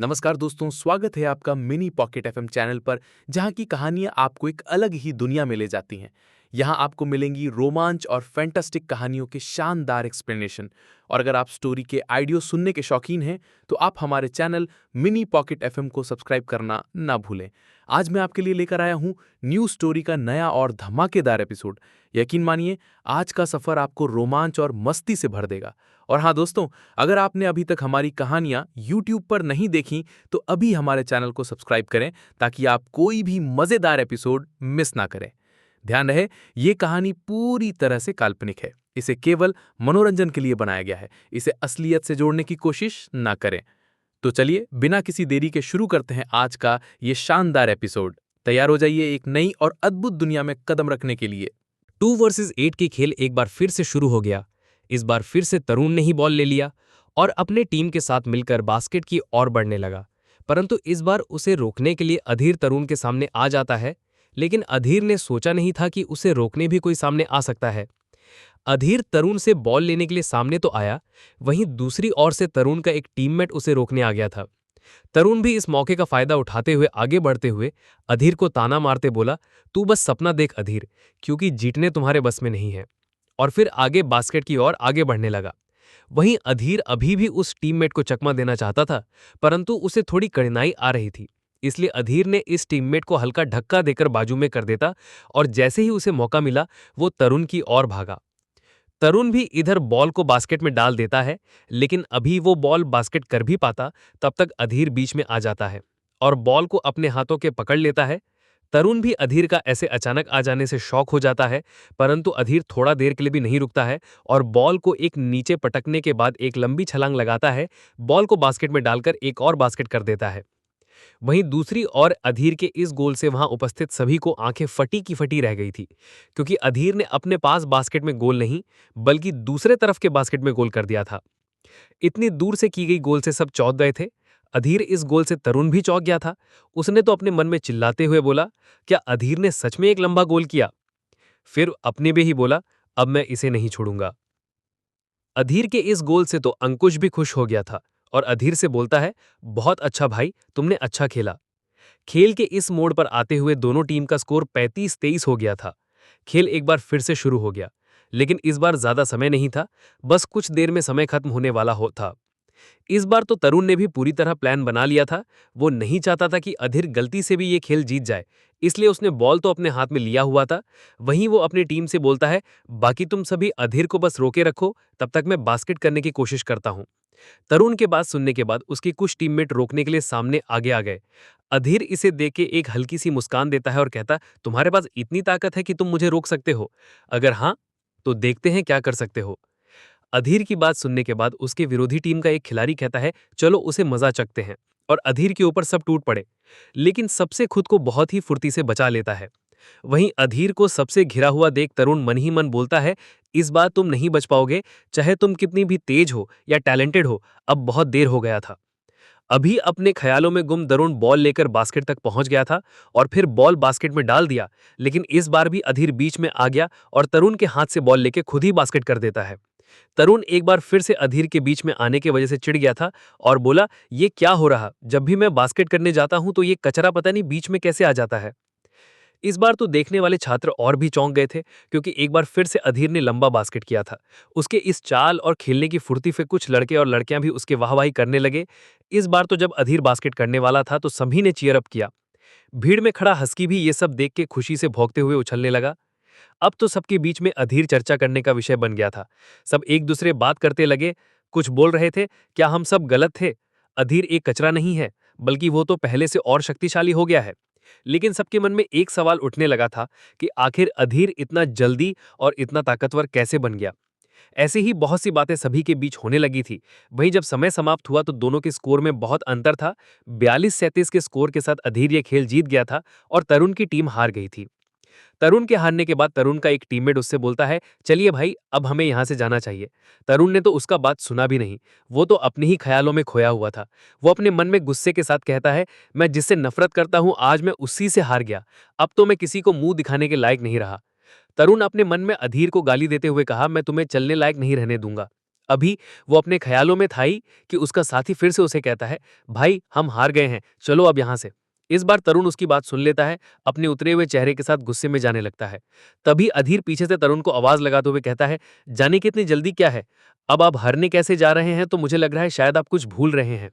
नमस्कार दोस्तों, स्वागत है आपका मिनी पॉकेट एफएम चैनल पर, जहां की कहानियां आपको एक अलग ही दुनिया में ले जाती हैं। यहां आपको मिलेंगी रोमांच और फैंटास्टिक कहानियों के शानदार एक्सप्लेनेशन। और अगर आप स्टोरी के ऑडियो सुनने के शौकीन हैं, तो आप हमारे चैनल मिनी पॉकेट एफएम को सब्सक्राइब करना ना भूलें। आज मैं आपके लिए लेकर आया हूं न्यू स्टोरी का नया और धमाकेदार एपिसोड। यकीन मानिए, आज का सफर आपको रोमांच और मस्ती से भर देगा। और हाँ दोस्तों, अगर आपने अभी तक हमारी कहानियां YouTube पर नहीं देखी, तो अभी हमारे चैनल को सब्सक्राइब करें ताकि आप कोई भी मजेदार एपिसोड मिस ना करें। ध्यान रहे, ये कहानी पूरी तरह से काल्पनिक है। इसे केवल मनोरंजन के लिए बनाया गया है। इसे असलियत से जोड़ने की कोशिश ना करें। तो चलिए, बिना किसी देरी के शुरू करते हैं आज का ये शानदार एपिसोड। तैयार हो जाइए एक नई और अद्भुत दुनिया में कदम रखने के लिए। 2 वर्सेस 8 के खेल एक बार फिर से शुरू हो गया। इस बार फिर से तरुण ने ही बॉल ले लिया और अपने टीम के साथ मिलकर बास्केट की ओर बढ़ने लगा। परंतु इस बार उसे रोकने के लिए अधीर तरुण के सामने आ जाता है, लेकिन अधीर ने सोचा नहीं था कि उसे रोकने भी कोई सामने आ सकता है। अधीर तरुण से बॉल लेने के लिए सामने तो आया, वहीं दूसरी ओर से तरुण का एक टीममेट उसे रोकने आ गया था। तरुण भी इस मौके का फायदा उठाते हुए आगे बढ़ते हुए अधीर को ताना मारते बोला, तू बस सपना देख अधीर, क्योंकि जीतने तुम्हारे बस में नहीं है। और फिर आगे बास्केट की ओर आगे बढ़ने लगा। वहीं अधीर अभी भी उस टीममेट को चकमा देना चाहता था, परंतु उसे थोड़ी कठिनाई आ रही थी। इसलिए अधीर ने इस टीममेट को हल्का धक्का देकर बाजू में कर देता और जैसे ही उसे मौका मिला, वो तरुण की ओर भागा। तरुण भी इधर बॉल को बास्केट में डाल देता है, लेकिन अभी वो बॉल बास्केट कर भी पाता, तब तक अधीर बीच में आ जाता है और बॉल को अपने हाथों के पकड़ लेता है। तरुण भी अधीर का ऐसे अचानक आ जाने से शॉक हो जाता है, परंतु अधीर थोड़ा देर के लिए भी नहीं रुकता है और बॉल को एक नीचे पटकने के बाद एक लंबी छलांग लगाता है, बॉल को बास्केट में डालकर एक और बास्केट कर देता है। वहीं दूसरी ओर अधीर के इस गोल से वहां उपस्थित सभी को आंखें फटी की फटी रह गई थी, क्योंकि अधीर ने अपने पास बास्केट में गोल नहीं, बल्कि दूसरे तरफ के बास्केट में गोल कर दिया था। इतनी दूर से की गई गोल से सब चौंक गए थे। अधीर इस गोल से तरुण भी चौंक गया था। उसने तो अपने मन में चिल्लाते हुए बोला, क्या अधीर ने सच में एक लंबा गोल किया? फिर अपने भी ही बोला, अब मैं इसे नहीं छोड़ूंगा। अधीर के इस गोल से तो अंकुश भी खुश हो गया था और अधीर से बोलता है, बहुत अच्छा भाई, तुमने अच्छा खेला। खेल के इस मोड़ पर आते हुए दोनों टीम का स्कोर 35-23 हो गया था। खेल एक बार फिर से शुरू हो गया, लेकिन इस बार ज्यादा समय नहीं था, बस कुछ देर में समय खत्म होने वाला हो था। इस बार तो तरुण ने भी पूरी तरह प्लान बना लिया था। वो नहीं चाहता था कि अधीर गलती से भी ये खेल जीत जाए, इसलिए उसने बॉल तो अपने हाथ में लिया हुआ था। वहीं वो अपनी टीम से बोलता है, बाकी तुम सभी अधीर को बस रोके रखो, तब तक मैं बास्केट करने की कोशिश करता हूं। तरुण के बात सुनने के बाद उसके कुछ टीममेट रोकने के लिए सामने आगे आ गए। अधीर इसे देख के एक हल्की सी मुस्कान देता है और कहता, तुम्हारे पास इतनी ताकत है कि तुम मुझे रोक सकते हो? अगर हाँ, तो देखते हैं क्या कर सकते हो। अधीर की बात सुनने के बाद उसके विरोधी टीम का एक खिलाड़ी कहता है, चलो उसे मजा चखते हैं। और अधीर के ऊपर सब टूट पड़े, लेकिन सबसे खुद को बहुत ही फुर्ती से बचा लेता है। वहीं अधीर को सबसे घिरा हुआ देख तरुण मन ही मन बोलता है, इस बार तुम नहीं बच पाओगे, चाहे तुम कितनी भी तेज हो या टैलेंटेड हो, अब बहुत देर हो गया था। अभी अपने ख्यालों में गुम तरुण बॉल लेकर बास्केट तक पहुंच गया था और फिर बॉल बास्केट में डाल दिया, लेकिन इस बार भी अधीर बीच में आ गया और तरुण के हाथ से बॉल लेके खुद ही बास्केट कर देता है। तरुण एक बार फिर से अधीर के बीच में आने की वजह से चिढ़ गया था और बोला, ये क्या हो रहा, जब भी मैं बास्केट करने जाता हूं तो ये कचरा पता नहीं बीच में कैसे आ जाता है। इस बार तो देखने वाले छात्र और भी चौंक गए थे, क्योंकि एक बार फिर से अधीर ने लंबा बास्केट किया था। उसके इस चाल और खेलने की फुर्ती से कुछ लड़के और लड़कियां भी उसके वाहवाही करने लगे। इस बार तो जब अधीर बास्केट करने वाला था तो सभी ने चीयर अप किया। भीड़ में खड़ा हस्की भी ये सब देख के खुशी से भौंकते हुए उछलने लगा। अब तो सबके बीच में अधीर चर्चा करने का विषय बन गया था। सब एक दूसरे बात करते लगे, कुछ बोल रहे थे, क्या हम सब गलत थे? अधीर एक कचरा नहीं है, बल्कि वो तो पहले से और शक्तिशाली हो गया है। लेकिन सबके मन में एक सवाल उठने लगा था कि आखिर अधीर इतना जल्दी और इतना ताकतवर कैसे बन गया। ऐसे ही बहुत सी बातें सभी के बीच होने लगी थी। वहीं जब समय समाप्त हुआ तो दोनों के स्कोर में बहुत अंतर था। 42-37 के स्कोर के साथ अधीर ये खेल जीत गया था और तरुण की टीम हार गई थी। तरुण के हारने के बाद तरुण का एक टीममेट उससे बोलता है, चलिए भाई, अब हमें यहाँ से जाना चाहिए। तरुण ने तो उसका बात सुना भी नहीं। वो तो अपने ही ख्यालों में खोया हुआ था। वो अपने मन में गुस्से के साथ कहता है, मैं जिससे नफरत करता हूँ आज मैं उसी से हार गया। अब तो मैं किसी को मुंह दिखाने के लायक नहीं रहा। तरुण अपने मन में अधीर को गाली देते हुए कहा, मैं तुम्हें चलने लायक नहीं रहने दूंगा। अभी वो अपने ख्यालों में था ही कि उसका साथी फिर से उसे कहता है, भाई हम हार गए हैं, चलो अब यहाँ से। इस बार तरुण उसकी बात सुन लेता है, अपने उतरे हुए चेहरे के साथ गुस्से में जाने लगता है। तभी अधीर पीछे से तरुण को आवाज लगाते हुए कहता है, जाने की इतनी जल्दी क्या है? अब आप हारने कैसे जा रहे हैं, तो मुझे लग रहा है शायद आप कुछ भूल रहे हैं।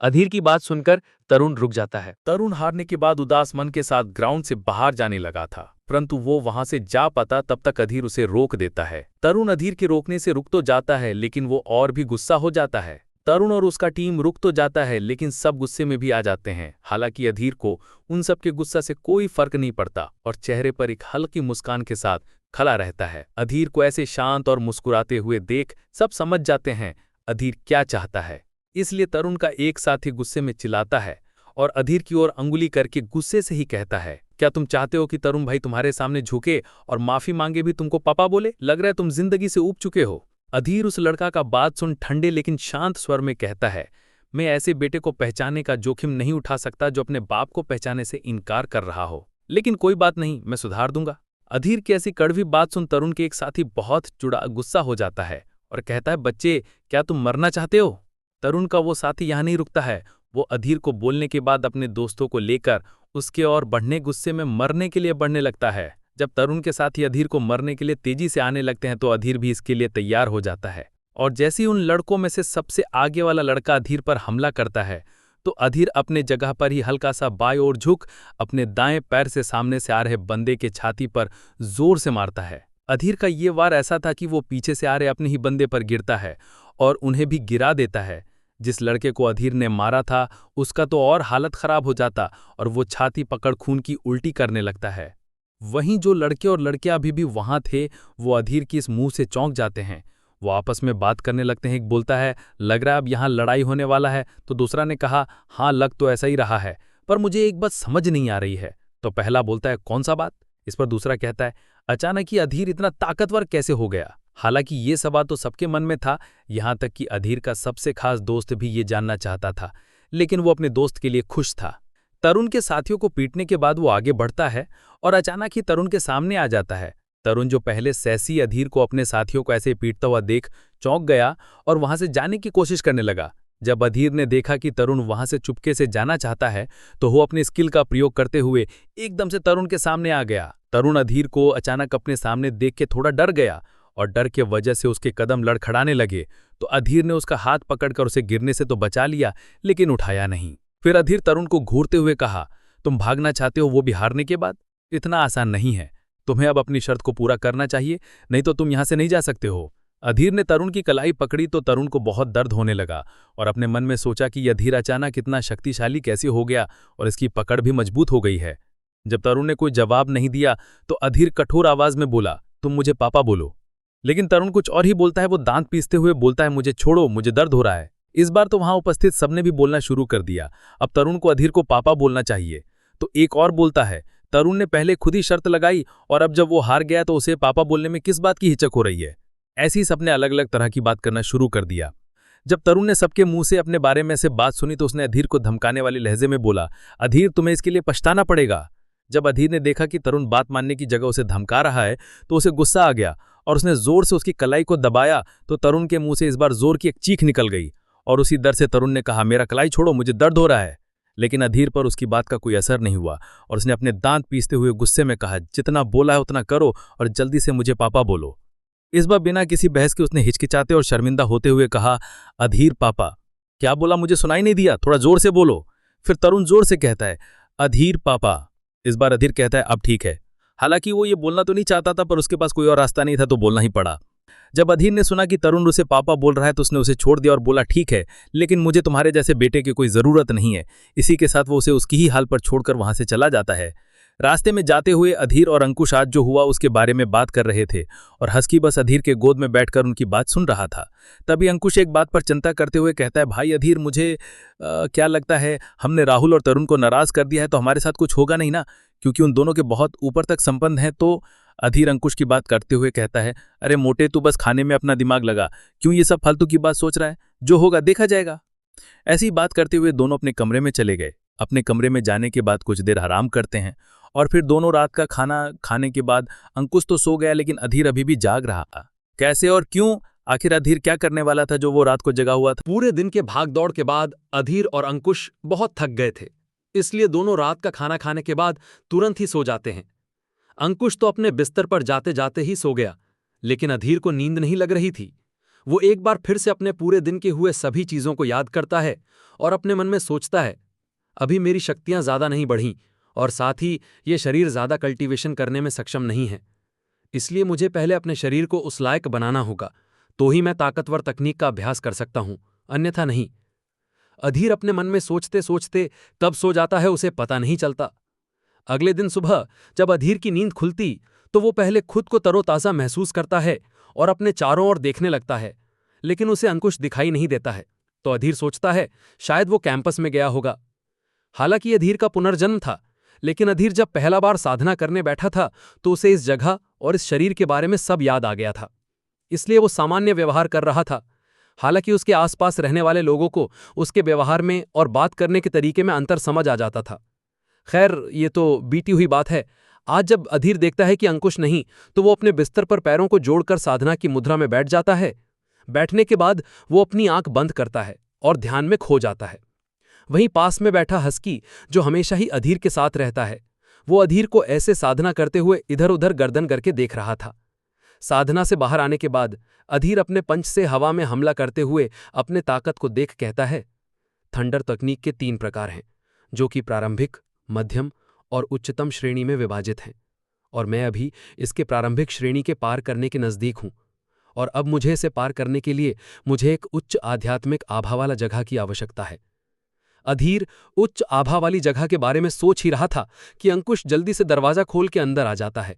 अधीर की बात सुनकर तरुण रुक जाता है। तरुण हारने के बाद उदास मन के साथ ग्राउंड से बाहर जाने लगा था, परंतु वो वहां से जा पाता तब तक अधीर उसे रोक देता है। तरुण अधीर के रोकने से रुक तो जाता है, लेकिन वो और भी गुस्सा हो जाता है। तरुण और उसका टीम रुक तो जाता है, लेकिन सब गुस्से में भी आ जाते हैं। हालांकि अधीर को उन सब के गुस्सा से कोई फर्क नहीं पड़ता और चेहरे पर एक हल्की मुस्कान के साथ खड़ा रहता है। अधीर को ऐसे शांत और मुस्कुराते हुए देख सब समझ जाते हैं अधीर क्या चाहता है। इसलिए तरुण का एक साथी गुस्से में चिल्लाता है और अधीर की ओर अंगुली करके गुस्से से ही कहता है, क्या तुम चाहते हो कि तरुण भाई तुम्हारे सामने झुके और माफी मांगे भी तुमको पापा बोले? लग रहा है तुम जिंदगी से ऊब चुके हो। अधीर उस लड़का का बात सुन ठंडे लेकिन शांत स्वर में कहता है, मैं ऐसे बेटे को पहचानने का जोखिम नहीं उठा सकता जो अपने बाप को पहचानने से इनकार कर रहा हो, लेकिन कोई बात नहीं, मैं सुधार दूंगा। अधीर की ऐसी कड़वी बात सुन तरुण के एक साथी बहुत चुड़ा गुस्सा हो जाता है और कहता है, बच्चे क्या तुम मरना चाहते हो? तरुण का वो साथी यहाँ नहीं रुकता है। वो अधीर को बोलने के बाद अपने दोस्तों को लेकर उसके और बढ़ने गुस्से में मरने के लिए बढ़ने लगता है। जब तरुण के साथी अधीर को मरने के लिए तेजी से आने लगते हैं तो अधीर भी इसके लिए तैयार हो जाता है और जैसे ही उन लड़कों में से सबसे आगे वाला लड़का अधीर पर हमला करता है तो अधीर अपने जगह पर ही हल्का सा बाएं ओर झुक अपने दाएं पैर से सामने से आ रहे बंदे के छाती पर जोर से मारता है। अधीर का ये वार ऐसा था कि वो पीछे से आ रहे अपने ही बंदे पर गिरता है और उन्हें भी गिरा देता है। जिस लड़के को अधीर ने मारा था उसका तो और हालत खराब हो जाता और वो छाती पकड़ खून की उल्टी करने लगता है। वहीं जो लड़के और लड़कियां अभी भी वहां थे वो अधीर की इस मुंह से चौंक जाते हैं। वो आपस में बात करने लगते हैं। एक बोलता है, लग रहा है अब यहाँ लड़ाई होने वाला है, तो दूसरा ने कहा, हाँ लग तो ऐसा ही रहा है, पर मुझे एक बात समझ नहीं आ रही है। तो पहला बोलता है, कौन सा बात? इस पर दूसरा कहता है, अचानक ही अधीर इतना ताकतवर कैसे हो गया? हालांकि ये सवाल तो सबके मन में था, यहां तक कि अधीर का सबसे खास दोस्त भी ये जानना चाहता था, लेकिन वो अपने दोस्त के लिए खुश था। तरुण के साथियों को पीटने के बाद वो आगे बढ़ता है और अचानक ही तरुण के सामने आ जाता है। तरुण जो पहले सैसी अधीर को अपने साथियों को ऐसे पीटता हुआ देख चौंक गया और वहां से जाने की कोशिश करने लगा। जब अधीर ने देखा कि तरुण वहां से चुपके से जाना चाहता है तो वो अपनी स्किल का प्रयोग करते हुए एकदम से तरुण के सामने आ गया। तरुण अधीर को अचानक अपने सामने देख के थोड़ा डर गया और डर के वजह से उसके कदम लड़खड़ाने लगे। तो अधीर ने उसका हाथ पकड़कर उसे गिरने से तो बचा लिया, लेकिन उठाया नहीं। फिर अधीर तरुण को घूरते हुए कहा, तुम भागना चाहते हो, वो भी हारने के बाद? इतना आसान नहीं है, तुम्हें अब अपनी शर्त को पूरा करना चाहिए, नहीं तो तुम यहां से नहीं जा सकते हो। अधीर ने तरुण की कलाई पकड़ी तो तरुण को बहुत दर्द होने लगा और अपने मन में सोचा कि यह अधीर अचानक इतना शक्तिशाली कैसे हो गया और इसकी पकड़ भी मजबूत हो गई है। जब तरुण ने कोई जवाब नहीं दिया तो अधीर कठोर आवाज में बोला, तुम मुझे पापा बोलो। लेकिन तरुण कुछ और ही बोलता है। वो दांत पीसते हुए बोलता है, मुझे छोड़ो, मुझे दर्द हो रहा है। इस बार तो वहां उपस्थित सबने भी बोलना शुरू कर दिया। अब तरुण को अधीर को पापा बोलना चाहिए। तो एक और बोलता है, तरुण ने पहले खुद ही शर्त लगाई और अब जब वो हार गया तो उसे पापा बोलने में किस बात की हिचक हो रही है? ऐसी सबने अलग अलग तरह की बात करना शुरू कर दिया। जब तरुण ने सबके मुंह से अपने बारे में से बात सुनी तो उसने अधीर को धमकाने वाले लहजे में बोला, अधीर तुम्हें इसके लिए पछताना पड़ेगा। जब अधीर ने देखा कि तरुण बात मानने की जगह उसे धमका रहा है तो उसे गुस्सा आ गया और उसने जोर से उसकी कलाई को दबाया तो तरुण के मुंह से इस बार जोर की एक चीख निकल गई और उसी डर से तरुण ने कहा, मेरा कलाई छोड़ो, मुझे दर्द हो रहा है। लेकिन अधीर पर उसकी बात का कोई असर नहीं हुआ और उसने अपने दांत पीसते हुए गुस्से में कहा, जितना बोला है उतना करो और जल्दी से मुझे पापा बोलो। इस बार बिना किसी बहस के उसने हिचकिचाते और शर्मिंदा होते हुए कहा, अधीर पापा। क्या बोला? मुझे सुनाई नहीं दिया, थोड़ा जोर से बोलो। फिर तरुण जोर से कहता है, अधीर पापा। इस बार अधीर कहता है, अब ठीक है। हालांकि वो ये बोलना तो नहीं चाहता था पर उसके पास कोई और रास्ता नहीं था तो बोलना ही पड़ा। जब अधीर ने सुना कि तरुण उसे पापा बोल रहा है तो उसने उसे छोड़ दिया और बोला, ठीक है, लेकिन मुझे तुम्हारे जैसे बेटे की कोई ज़रूरत नहीं है। इसी के साथ वो उसे उसकी ही हाल पर छोड़कर वहां से चला जाता है। रास्ते में जाते हुए अधीर और अंकुश आज जो हुआ उसके बारे में बात कर रहे थे और हस्की बस अधीर के गोद में बैठकर उनकी बात सुन रहा था। तभी अंकुश एक बात पर चिंता करते हुए कहता है, भाई अधीर, मुझे क्या लगता है हमने राहुल और तरुण को नाराज कर दिया है तो हमारे साथ कुछ होगा नहीं ना, क्योंकि उन दोनों के बहुत ऊपर तक संबंध हैं। तो अधीर अंकुश की बात करते हुए कहता है, अरे मोटे, तू बस खाने में अपना दिमाग लगा, क्यों ये सब फालतू की बात सोच रहा है? जो होगा देखा जाएगा। ऐसी बात करते हुए दोनों अपने कमरे में चले गए। अपने कमरे में जाने के बाद कुछ देर आराम करते हैं और फिर दोनों रात का खाना खाने के बाद अंकुश तो सो गया लेकिन अधीर अभी भी जाग रहा था। कैसे और क्यों, आखिर अधीर क्या करने वाला था जो वो रात को जगा हुआ था? पूरे दिन के भागदौड़ के बाद अधीर और अंकुश बहुत थक गए थे, इसलिए दोनों रात का खाना खाने के बाद तुरंत ही सो जाते हैं। अंकुश तो अपने बिस्तर पर जाते जाते ही सो गया, लेकिन अधीर को नींद नहीं लग रही थी। वो एक बार फिर से अपने पूरे दिन के हुए सभी चीजों को याद करता है और अपने मन में सोचता है, अभी मेरी शक्तियां ज्यादा नहीं बढ़ीं और साथ ही ये शरीर ज्यादा कल्टीवेशन करने में सक्षम नहीं है। इसलिए मुझे पहले अपने शरीर को उस लायक बनाना होगा, तो ही मैं ताकतवर तकनीक का अभ्यास कर सकता हूं, अन्यथा नहीं। अधीर अपने मन में सोचते सोचते कब सो जाता है उसे पता नहीं चलता। अगले दिन सुबह जब अधीर की नींद खुलती तो वो पहले खुद को तरोताजा महसूस करता है और अपने चारों ओर देखने लगता है, लेकिन उसे अंकुश दिखाई नहीं देता है। तो अधीर सोचता है शायद वो कैंपस में गया होगा। हालांकि अधीर का पुनर्जन्म था, लेकिन अधीर जब पहला बार साधना करने बैठा था तो उसे इस जगह और इस शरीर के बारे में सब याद आ गया था। इसलिए वो सामान्य व्यवहार कर रहा था। हालांकि उसके आसपास रहने वाले लोगों को उसके व्यवहार में और बात करने के तरीके में अंतर समझ आ जाता था। खैर, ये तो बीती हुई बात है। आज जब अधीर देखता है कि अंकुश नहीं, तो वो अपने बिस्तर पर पैरों को जोड़कर साधना की मुद्रा में बैठ जाता है। बैठने के बाद वो अपनी आंख बंद करता है और ध्यान में खो जाता है। वहीं पास में बैठा हस्की, जो हमेशा ही अधीर के साथ रहता है, वो अधीर को ऐसे साधना करते हुए इधर उधर गर्दन करके देख रहा था। साधना से बाहर आने के बाद अधीर अपने पंच से हवा में हमला करते हुए अपने ताकत को देख कहता है, थंडर तकनीक के 3 प्रकार हैं, जो कि प्रारंभिक, मध्यम और उच्चतम श्रेणी में विभाजित हैं, और मैं अभी इसके प्रारंभिक श्रेणी के पार करने के नजदीक हूं, और अब मुझे इसे पार करने के लिए मुझे एक उच्च आध्यात्मिक आभा वाला जगह की आवश्यकता है। अधीर उच्च आभा वाली जगह के बारे में सोच ही रहा था कि अंकुश जल्दी से दरवाजा खोल के अंदर आ जाता है।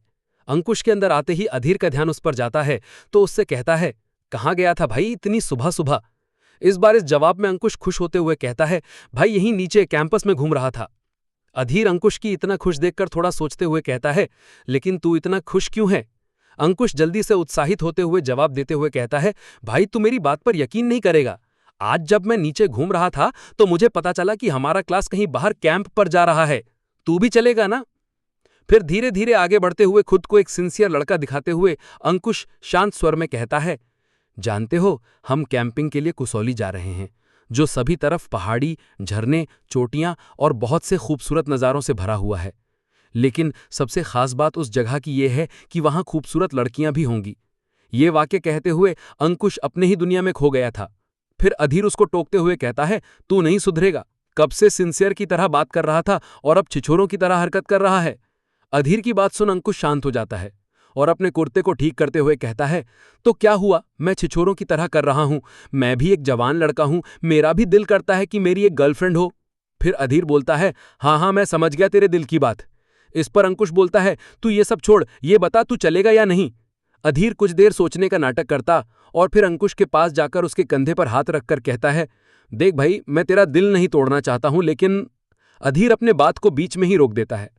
अंकुश के अंदर आते ही अधीर का ध्यान उस पर जाता है तो उससे कहता है, कहाँ गया था भाई इतनी सुबह सुबह? इस बार इस जवाब में अंकुश खुश होते हुए कहता है, भाई यहीं नीचे कैंपस में घूम रहा था। अधीर अंकुश की इतना खुश देखकर थोड़ा सोचते हुए कहता है, लेकिन तू इतना खुश क्यों है? अंकुश जल्दी से उत्साहित होते हुए जवाब देते हुए कहता है, भाई तू मेरी बात पर यकीन नहीं करेगा। आज जब मैं नीचे घूम रहा था तो मुझे पता चला कि हमारा क्लास कहीं बाहर कैंप पर जा रहा है। तू भी चलेगा ना? फिर धीरे धीरे आगे बढ़ते हुए खुद को एक सिंसियर लड़का दिखाते हुए अंकुश शांत स्वर में कहता है, जानते हो, हम कैंपिंग के लिए कुसौली जा रहे हैं, जो सभी तरफ पहाड़ी, झरने, चोटियां और बहुत से खूबसूरत नज़ारों से भरा हुआ है। लेकिन सबसे खास बात उस जगह की यह है कि वहां खूबसूरत लड़कियां भी होंगी। ये वाक्य कहते हुए अंकुश अपने ही दुनिया में खो गया था। फिर अधीर उसको टोकते हुए कहता है, तू नहीं सुधरेगा। कब से सिंसियर की तरह बात कर रहा था और अब छिछोरों की तरह हरकत कर रहा है। अधीर की बात सुन अंकुश शांत हो जाता है और अपने कुर्ते को ठीक करते हुए कहता है, तो क्या हुआ, मैं छिछोरों की तरह कर रहा हूं? मैं भी एक जवान लड़का हूं, मेरा भी दिल करता है कि मेरी एक गर्लफ्रेंड हो। फिर अधीर बोलता है, हाँ, मैं समझ गया तेरे दिल की बात। इस पर अंकुश बोलता है, तू ये सब छोड़, ये बता तू चलेगा या नहीं? अधीर कुछ देर सोचने का नाटक करता और फिर अंकुश के पास जाकर उसके कंधे पर हाथ रखकर कहता है, देख भाई, मैं तेरा दिल नहीं तोड़ना चाहता हूं, लेकिन अधीर अपने बात को बीच में ही रोक देता है।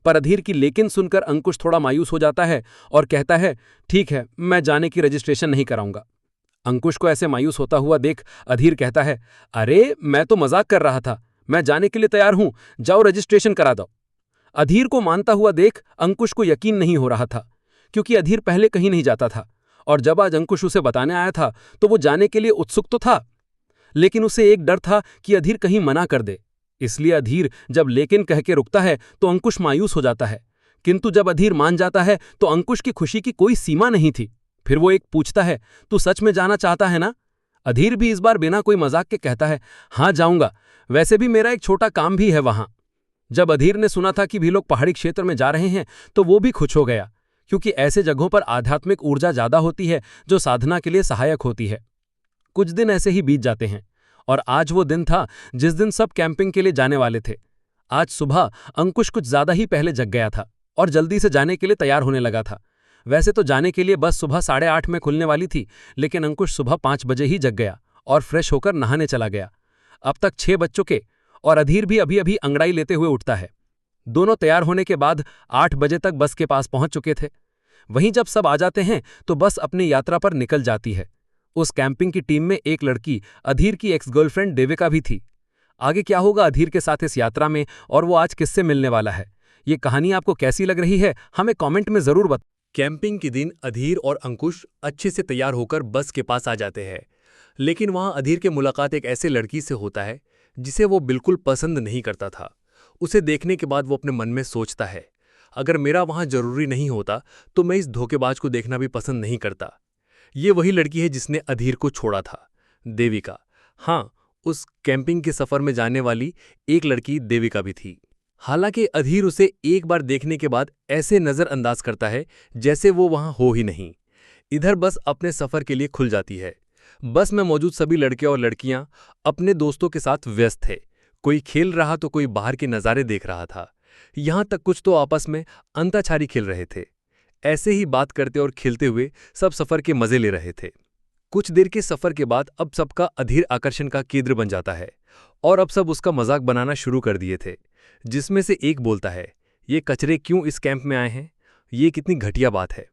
पर अधीर की लेकिन सुनकर अंकुश थोड़ा मायूस हो जाता है और कहता है, ठीक है, मैं जाने की रजिस्ट्रेशन नहीं कराऊंगा। अंकुश को ऐसे मायूस होता हुआ देख अधीर कहता है, अरे मैं तो मजाक कर रहा था, मैं जाने के लिए तैयार हूं, जाओ रजिस्ट्रेशन करा दो। अधीर को मानता हुआ देख अंकुश को यकीन नहीं हो रहा था, क्योंकि अधीर पहले कहीं नहीं जाता था, और जब आज अंकुश उसे बताने आया था तो वो जाने के लिए उत्सुक तो था, लेकिन उसे एक डर था कि अधीर कहीं मना कर दे। इसलिए अधीर जब लेकिन कह के रुकता है तो अंकुश मायूस हो जाता है, किंतु जब अधीर मान जाता है तो अंकुश की खुशी की कोई सीमा नहीं थी। फिर वो एक पूछता है, तू सच में जाना चाहता है ना? अधीर भी इस बार बिना कोई मजाक के कहता है, हाँ जाऊंगा, वैसे भी मेरा एक छोटा काम भी है वहां। जब अधीर ने सुना था कि भी लोग पहाड़ी क्षेत्र में जा रहे हैं तो वो भी खुश हो गया, क्योंकि ऐसे जगहों पर आध्यात्मिक ऊर्जा ज्यादा होती है जो साधना के लिए सहायक होती है। कुछ दिन ऐसे ही बीत जाते हैं और आज वो दिन था जिस दिन सब कैंपिंग के लिए जाने वाले थे। आज सुबह अंकुश कुछ ज्यादा ही पहले जग गया था और जल्दी से जाने के लिए तैयार होने लगा था। वैसे तो जाने के लिए बस सुबह 8:30 में खुलने वाली थी, लेकिन अंकुश सुबह 5 बजे ही जग गया और फ्रेश होकर नहाने चला गया। अब तक 6 बज चुके और अधीर भी अभी अभी अंगड़ाई लेते हुए उठता है। दोनों तैयार होने के बाद 8 बजे तक बस के पास पहुंच चुके थे। वहीं जब सब आ जाते हैं तो बस अपनी यात्रा पर निकल जाती है। उस कैंपिंग की टीम में एक लड़की अधीर की एक्स गर्लफ्रेंड देविका भी थी। आगे क्या होगा अधीर के साथ इस यात्रा में और वो आज किससे मिलने वाला है, ये कहानी आपको कैसी लग रही है हमें कमेंट में जरूर बताएं। कैंपिंग के दिन अधीर और अंकुश अच्छे से तैयार होकर बस के पास आ जाते हैं। लेकिन वहां अधीर की मुलाकात एक ऐसे लड़की से होता है जिसे वो बिल्कुल पसंद नहीं करता था। उसे देखने के बाद वो अपने मन में सोचता है, अगर मेरा वहां जरूरी नहीं होता तो मैं इस धोखेबाज को देखना भी पसंद नहीं करता। ये वही लड़की है जिसने अधीर को छोड़ा था, देविका। हाँ, उस कैंपिंग के सफर में जाने वाली एक लड़की देविका भी थी। हालांकि अधीर उसे एक बार देखने के बाद ऐसे नजरअंदाज करता है जैसे वो वहां हो ही नहीं। इधर बस अपने सफर के लिए खुल जाती है। बस में मौजूद सभी लड़के और लड़कियां अपने दोस्तों के साथ व्यस्त थे। कोई खेल रहा तो कोई बाहर के नज़ारे देख रहा था। यहां तक कुछ तो आपस में अंताक्षरी खेल रहे थे। ऐसे ही बात करते और खेलते हुए सब सफर के मजे ले रहे थे। कुछ देर के सफर के बाद अब सबका अधीर आकर्षण का केंद्र बन जाता है और अब सब उसका मजाक बनाना शुरू कर दिए थे। जिसमें से एक बोलता है, ये कचरे क्यों इस कैंप में आए हैं, ये कितनी घटिया बात है।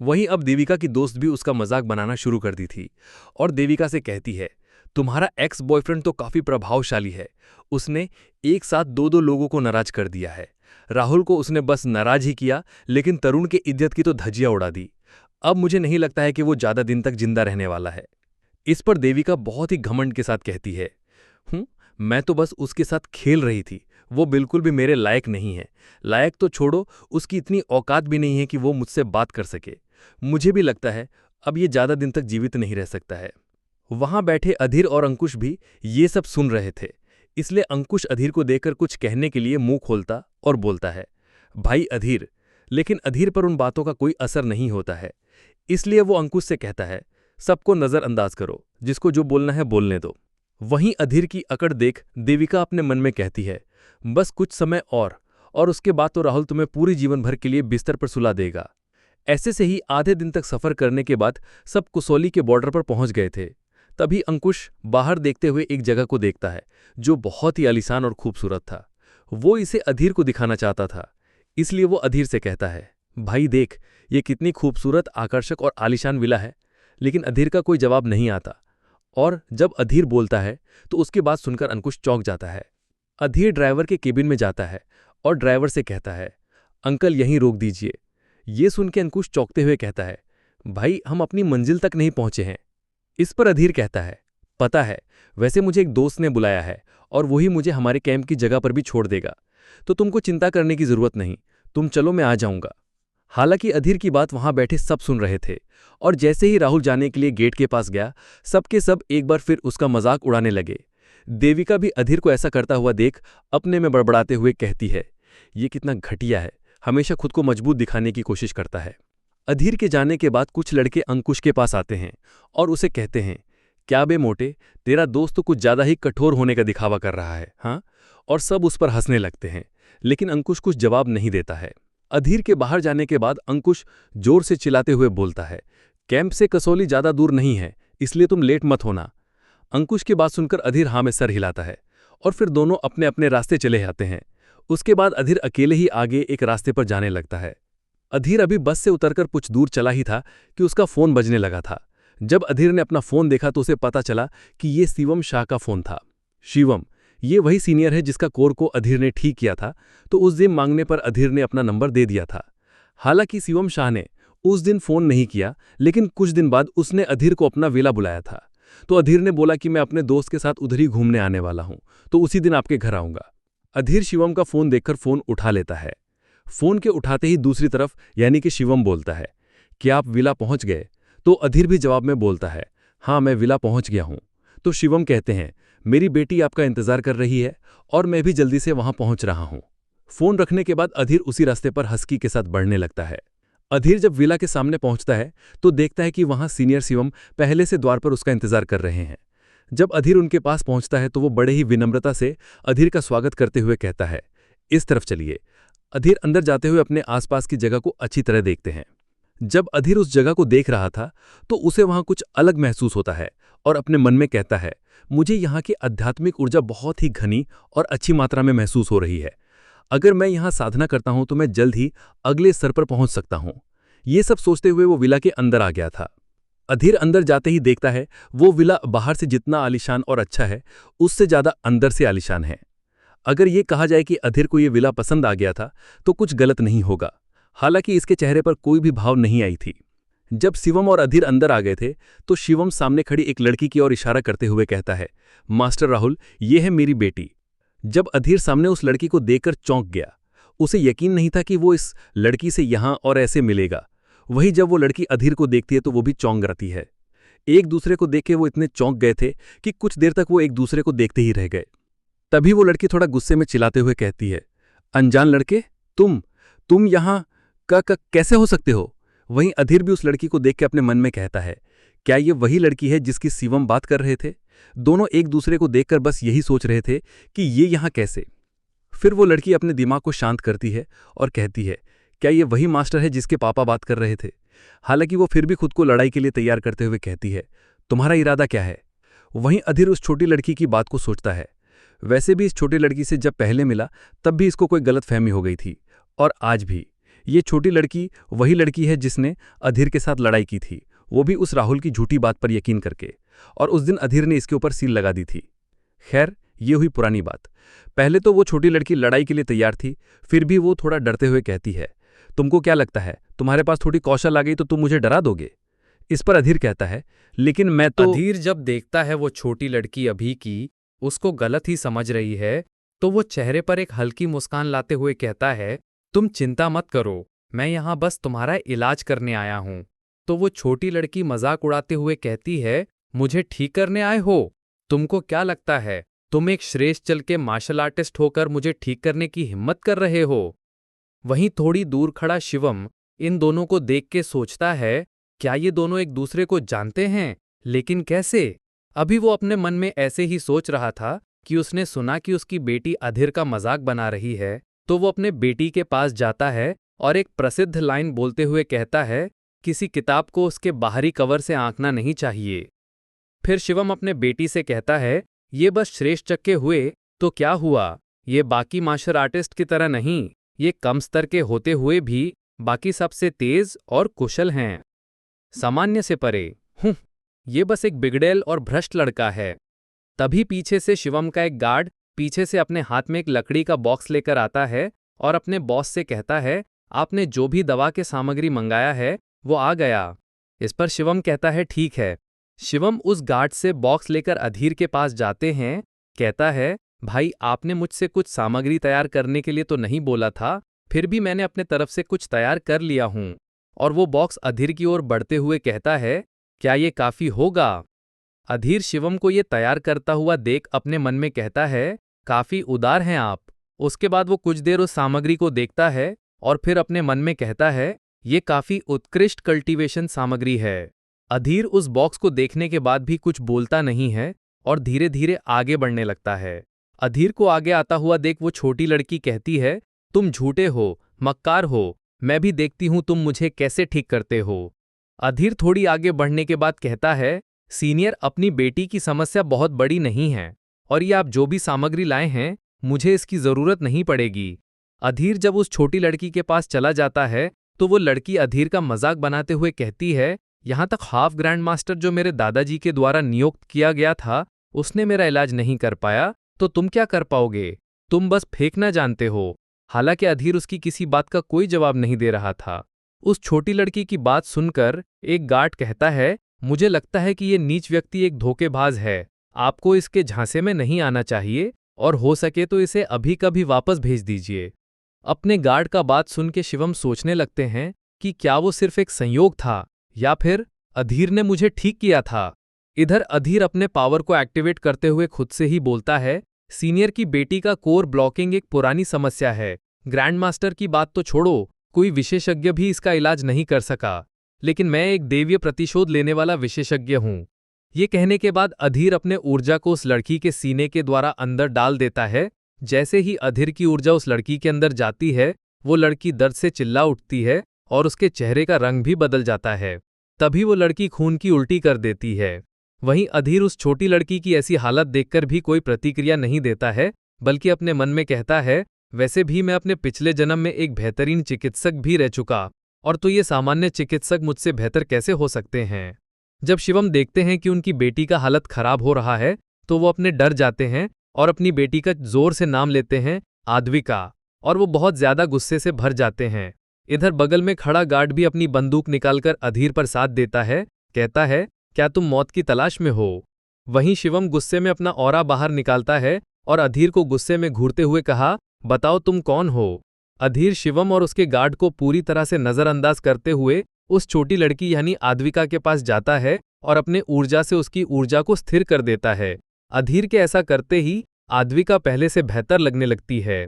वहीं अब देविका की दोस्त भी उसका मजाक बनाना शुरू कर दी थी और देविका से कहती है, तुम्हारा एक्स बॉयफ्रेंड तो काफी प्रभावशाली है, उसने एक साथ दो दो लोगों को नाराज कर दिया है। राहुल को उसने बस नाराज ही किया, लेकिन तरुण के इज्जत की तो धज्जियां उड़ा दी। अब मुझे नहीं लगता है कि वो ज्यादा दिन तक जिंदा रहने वाला है। इस पर देविका बहुत ही घमंड के साथ कहती है, मैं तो बस उसके साथ खेल रही थी, वो बिल्कुल भी मेरे लायक नहीं है। लायक तो छोड़ो, उसकी इतनी औकात भी नहीं है कि वो मुझसे बात कर सके। मुझे भी लगता है अब ये ज्यादा दिन तक जीवित नहीं रह सकता है। वहां बैठे अधीर और अंकुश भी ये सब सुन रहे थे, इसलिए अंकुश अधीर को देखकर कुछ कहने के लिए मुंह खोलता और बोलता है, भाई अधीर। लेकिन अधीर पर उन बातों का कोई असर नहीं होता है, इसलिए वो अंकुश से कहता है, सबको नजरअंदाज करो, जिसको जो बोलना है बोलने दो। वहीं अधीर की अकड़ देख देविका अपने मन में कहती है, बस कुछ समय और उसके बाद तो राहुल तुम्हें पूरी जीवन भर के लिए बिस्तर पर सुला देगा। ऐसे से ही आधे दिन तक सफर करने के बाद सब कसौली के बॉर्डर पर पहुंच गए थे। तभी अंकुश बाहर देखते हुए एक जगह को देखता है जो बहुत ही आलीशान और खूबसूरत था। वो इसे अधीर को दिखाना चाहता था, इसलिए वो अधीर से कहता है, भाई देख, ये कितनी खूबसूरत, आकर्षक और आलीशान विला है। लेकिन अधीर का कोई जवाब नहीं आता और जब अधीर बोलता है तो उसकी बात सुनकर अंकुश चौंक जाता है। अधीर ड्राइवर के केबिन में जाता है और ड्राइवर से कहता है, अंकल यहीं रोक दीजिए। ये सुन के अंकुश चौंकते हुए कहता है, भाई हम अपनी मंजिल तक नहीं पहुंचे हैं। इस पर अधीर कहता है, पता है, वैसे मुझे एक दोस्त ने बुलाया है और वही मुझे हमारे कैंप की जगह पर भी छोड़ देगा, तो तुमको चिंता करने की जरूरत नहीं, तुम चलो, मैं आ जाऊंगा। हालांकि अधीर की बात वहां बैठे सब सुन रहे थे और जैसे ही राहुल जाने के लिए गेट के पास गया, सबके सब एक बार फिर उसका मजाक उड़ाने लगे। देविका भी अधीर को ऐसा करता हुआ देख अपने में बड़बड़ाते हुए कहती है, ये कितना घटिया है, हमेशा खुद को मजबूत दिखाने की कोशिश करता है। अधीर के जाने के बाद कुछ लड़के अंकुश के पास आते हैं और उसे कहते हैं, क्या बे मोटे, तेरा दोस्त तो कुछ ज्यादा ही कठोर होने का दिखावा कर रहा है, हाँ? और सब उस पर हंसने लगते हैं, लेकिन अंकुश कुछ जवाब नहीं देता है। अधीर के बाहर जाने के बाद अंकुश जोर से चिल्लाते हुए बोलता है, कैंप से कसौली ज्यादा दूर नहीं है, इसलिए तुम लेट मत होना। अंकुश की बात सुनकर अधीर हाँ में सर हिलाता है और फिर दोनों अपने अपने रास्ते चले जाते हैं। उसके बाद अधीर अकेले ही आगे एक रास्ते पर जाने लगता है। अधीर अभी बस से उतरकर कुछ दूर चला ही था कि उसका फोन बजने लगा था। जब अधीर ने अपना फोन देखा तो उसे पता चला कि ये शिवम शाह का फोन था। शिवम, ये वही सीनियर है जिसका कोर को अधीर ने ठीक किया था, तो उस दिन मांगने पर अधीर ने अपना नंबर दे दिया था। हालांकि शिवम शाह ने उस दिन फोन नहीं किया, लेकिन कुछ दिन बाद उसने अधीर को अपना विला बुलाया था। तो अधीर ने बोला कि मैं अपने दोस्त के साथ उधर ही घूमने आने वाला हूं, तो उसी दिन आपके घर आऊंगा। अधीर शिवम का फोन देखकर फोन उठा लेता है। फोन के उठाते ही दूसरी तरफ यानी कि शिवम बोलता है, क्या आप विला पहुंच गए? तो अधीर भी जवाब में बोलता है, हाँ मैं विला पहुंच गया हूं। तो शिवम कहते हैं, मेरी बेटी आपका इंतजार कर रही है और मैं भी जल्दी से वहां पहुंच रहा हूं। फोन रखने के बाद अधीर उसी रास्ते पर हस्की के साथ बढ़ने लगता है। अधीर जब विला के सामने पहुंचता है तो देखता है कि वहां सीनियर शिवम पहले से द्वार पर उसका इंतजार कर रहे हैं। जब अधीर उनके पास पहुंचता है तो वो बड़े ही विनम्रता से अधीर का स्वागत करते हुए कहता है, इस तरफ चलिए। अधीर अंदर जाते हुए अपने आसपास की जगह को अच्छी तरह देखते हैं। जब अधीर उस जगह को देख रहा था तो उसे वहां कुछ अलग महसूस होता है और अपने मन में कहता है, मुझे यहाँ की आध्यात्मिक ऊर्जा बहुत ही घनी और अच्छी मात्रा में महसूस हो रही है। अगर मैं यहाँ साधना करता हूं तो मैं जल्द ही अगले स्तर पर पहुंच सकता हूं। ये सब सोचते हुए वो विला के अंदर आ गया था। अधीर अंदर जाते ही देखता है वो विला बाहर से जितना आलीशान और अच्छा है, उससे ज्यादा अंदर से आलीशान है। अगर ये कहा जाए कि अधीर को ये विला पसंद आ गया था तो कुछ गलत नहीं होगा। हालांकि इसके चेहरे पर कोई भी भाव नहीं आई थी। जब शिवम और अधीर अंदर आ गए थे तो शिवम सामने खड़ी एक लड़की की ओर इशारा करते हुए कहता है, मास्टर राहुल, ये है मेरी बेटी। जब अधीर सामने उस लड़की को देखकर चौंक गया। उसे यकीन नहीं था कि वो इस लड़की से यहां और ऐसे मिलेगा। वही जब वो लड़की अधीर को देखती है तो वो भी चौंक जाती है। एक दूसरे को देख के वो इतने चौंक गए थे कि कुछ देर तक वो एक दूसरे को देखते ही रह गए। तभी वो लड़की थोड़ा गुस्से में चिल्लाते हुए कहती है, अनजान लड़के, तुम यहां कैसे हो सकते हो? वहीं अधीर भी उस लड़की को देख के अपने मन में कहता है, क्या ये वही लड़की है जिसकी शिवम बात कर रहे थे? दोनों एक दूसरे को देखकर बस यही सोच रहे थे कि ये यहां कैसे। फिर वो लड़की अपने दिमाग को शांत करती है और कहती है, क्या ये वही मास्टर है जिसके पापा बात कर रहे थे? हालांकि वो फिर भी खुद को लड़ाई के लिए तैयार करते हुए कहती है, तुम्हारा इरादा क्या है? वहीं अधीर उस छोटी लड़की की बात को सोचता है। वैसे भी इस छोटी लड़की से जब पहले मिला तब भी इसको कोई गलतफहमी हो गई थी, और आज भी ये छोटी लड़की वही लड़की है जिसने अधीर के साथ लड़ाई की थी, वो भी उस राहुल की झूठी बात पर यकीन करके। और उस दिन अधीर ने इसके ऊपर सील लगा दी थी। खैर, ये हुई पुरानी बात। पहले तो वो छोटी लड़की लड़ाई के लिए तैयार थी, फिर भी वो थोड़ा डरते हुए कहती है, तुमको क्या लगता है, तुम्हारे पास थोड़ी कौशल आ गई तो तुम मुझे डरा दोगे? इस पर अधीर कहता है, लेकिन मैं तो। अधीर जब देखता है वो छोटी लड़की अभी की उसको गलत ही समझ रही है, तो वो चेहरे पर एक हल्की मुस्कान लाते हुए कहता है, तुम चिंता मत करो, मैं यहाँ बस तुम्हारा इलाज करने आया हूँ। तो वो छोटी लड़की मजाक उड़ाते हुए कहती है, मुझे ठीक करने आए हो? तुमको क्या लगता है तुम एक श्रेष्ठ चल के मार्शल आर्टिस्ट होकर मुझे ठीक करने की हिम्मत कर रहे हो? वहीं थोड़ी दूर खड़ा शिवम इन दोनों को देख के सोचता है, क्या ये दोनों एक दूसरे को जानते हैं, लेकिन कैसे? अभी वो अपने मन में ऐसे ही सोच रहा था कि उसने सुना कि उसकी बेटी अधीर का मजाक बना रही है, तो वो अपने बेटी के पास जाता है और एक प्रसिद्ध लाइन बोलते हुए कहता है, किसी किताब को उसके बाहरी कवर से आंकना नहीं चाहिए। फिर शिवम अपने बेटी से कहता है, ये बस श्रेष्ठ चक्के हुए तो क्या हुआ, ये बाकी मार्शल आर्टिस्ट की तरह नहीं, ये कम स्तर के होते हुए भी बाकी सबसे तेज और कुशल हैं, सामान्य से परे। ये बस एक बिगड़ैल और भ्रष्ट लड़का है। तभी पीछे से शिवम का एक गार्ड पीछे से अपने हाथ में एक लकड़ी का बॉक्स लेकर आता है और अपने बॉस से कहता है, आपने जो भी दवा के सामग्री मंगाया है वो आ गया। इस पर शिवम कहता है, ठीक है। शिवम उस गार्ड से बॉक्स लेकर अधीर के पास जाते हैं। कहता है, भाई आपने मुझसे कुछ सामग्री तैयार करने के लिए तो नहीं बोला था, फिर भी मैंने अपने तरफ से कुछ तैयार कर लिया हूं। और वो बॉक्स अधीर की ओर बढ़ते हुए कहता है, क्या ये काफी होगा? अधीर शिवम को ये तैयार करता हुआ देख अपने मन में कहता है, काफी उदार हैं आप। उसके बाद वो कुछ देर उस सामग्री को देखता है और फिर अपने मन में कहता है, ये काफी उत्कृष्ट कल्टीवेशन सामग्री है। अधीर उस बॉक्स को देखने के बाद भी कुछ बोलता नहीं है और धीरे धीरे आगे बढ़ने लगता है। अधीर को आगे आता हुआ देख वो छोटी लड़की कहती है, तुम झूठे हो, मक्कार हो, मैं भी देखती हूं तुम मुझे कैसे ठीक करते हो। अधीर थोड़ी आगे बढ़ने के बाद कहता है, सीनियर, अपनी बेटी की समस्या बहुत बड़ी नहीं है और ये आप जो भी सामग्री लाए हैं मुझे इसकी जरूरत नहीं पड़ेगी। अधीर जब उस छोटी लड़की के पास चला जाता है तो वो लड़की अधीर का मजाक बनाते हुए कहती है, यहाँ तक हाफ ग्रैंड मास्टर जो मेरे दादाजी के द्वारा नियुक्त किया गया था उसने मेरा इलाज नहीं कर पाया, तो तुम क्या कर पाओगे? तुम बस फेंकना जानते हो। हालांकि अधीर उसकी किसी बात का कोई जवाब नहीं दे रहा था। उस छोटी लड़की की बात सुनकर एक गार्ड कहता है, मुझे लगता है कि ये नीच व्यक्ति एक धोखेबाज है, आपको इसके झांसे में नहीं आना चाहिए और हो सके तो इसे अभी कभी वापस भेज दीजिए। अपने गार्ड का बात सुन के शिवम सोचने लगते हैं कि क्या वो सिर्फ एक संयोग था या फिर अधीर ने मुझे ठीक किया था। इधर अधीर अपने पावर को एक्टिवेट करते हुए खुद से ही बोलता है, सीनियर की बेटी का कोर ब्लॉकिंग एक पुरानी समस्या है। ग्रैंड मास्टर की बात तो छोड़ो, कोई विशेषज्ञ भी इसका इलाज नहीं कर सका, लेकिन मैं एक दैवीय प्रतिशोध लेने वाला विशेषज्ञ हूं। ये कहने के बाद अधीर अपने ऊर्जा को उस लड़की के सीने के द्वारा अंदर डाल देता है। जैसे ही अधीर की ऊर्जा उस लड़की के अंदर जाती है, वो लड़की दर्द से चिल्ला उठती है और उसके चेहरे का रंग भी बदल जाता है। तभी वो लड़की खून की उल्टी कर देती है। वहीं अधीर उस छोटी लड़की की ऐसी हालत देखकर भी कोई प्रतिक्रिया नहीं देता है, बल्कि अपने मन में कहता है, वैसे भी मैं अपने पिछले जन्म में एक बेहतरीन चिकित्सक भी रह चुका, और तो ये सामान्य चिकित्सक मुझसे बेहतर कैसे हो सकते हैं। जब शिवम देखते हैं कि उनकी बेटी का हालत खराब हो रहा है तो वो अपने डर जाते हैं और अपनी बेटी का जोर से नाम लेते हैं, आद्विका, और वो बहुत ज्यादा गुस्से से भर जाते हैं। इधर बगल में खड़ा गार्ड भी अपनी बंदूक निकालकर अधीर पर साथ देता है, कहता है, क्या तुम मौत की तलाश में हो? वहीं शिवम गुस्से में अपना ऑरा बाहर निकालता है और अधीर को गुस्से में घूरते हुए कहा, बताओ तुम कौन हो? अधीर शिवम और उसके गार्ड को पूरी तरह से नजरअंदाज करते हुए उस छोटी लड़की यानी आद्विका के पास जाता है और अपने ऊर्जा से उसकी ऊर्जा को स्थिर कर देता है। अधीर के ऐसा करते ही आद्विका पहले से बेहतर लगने लगती है।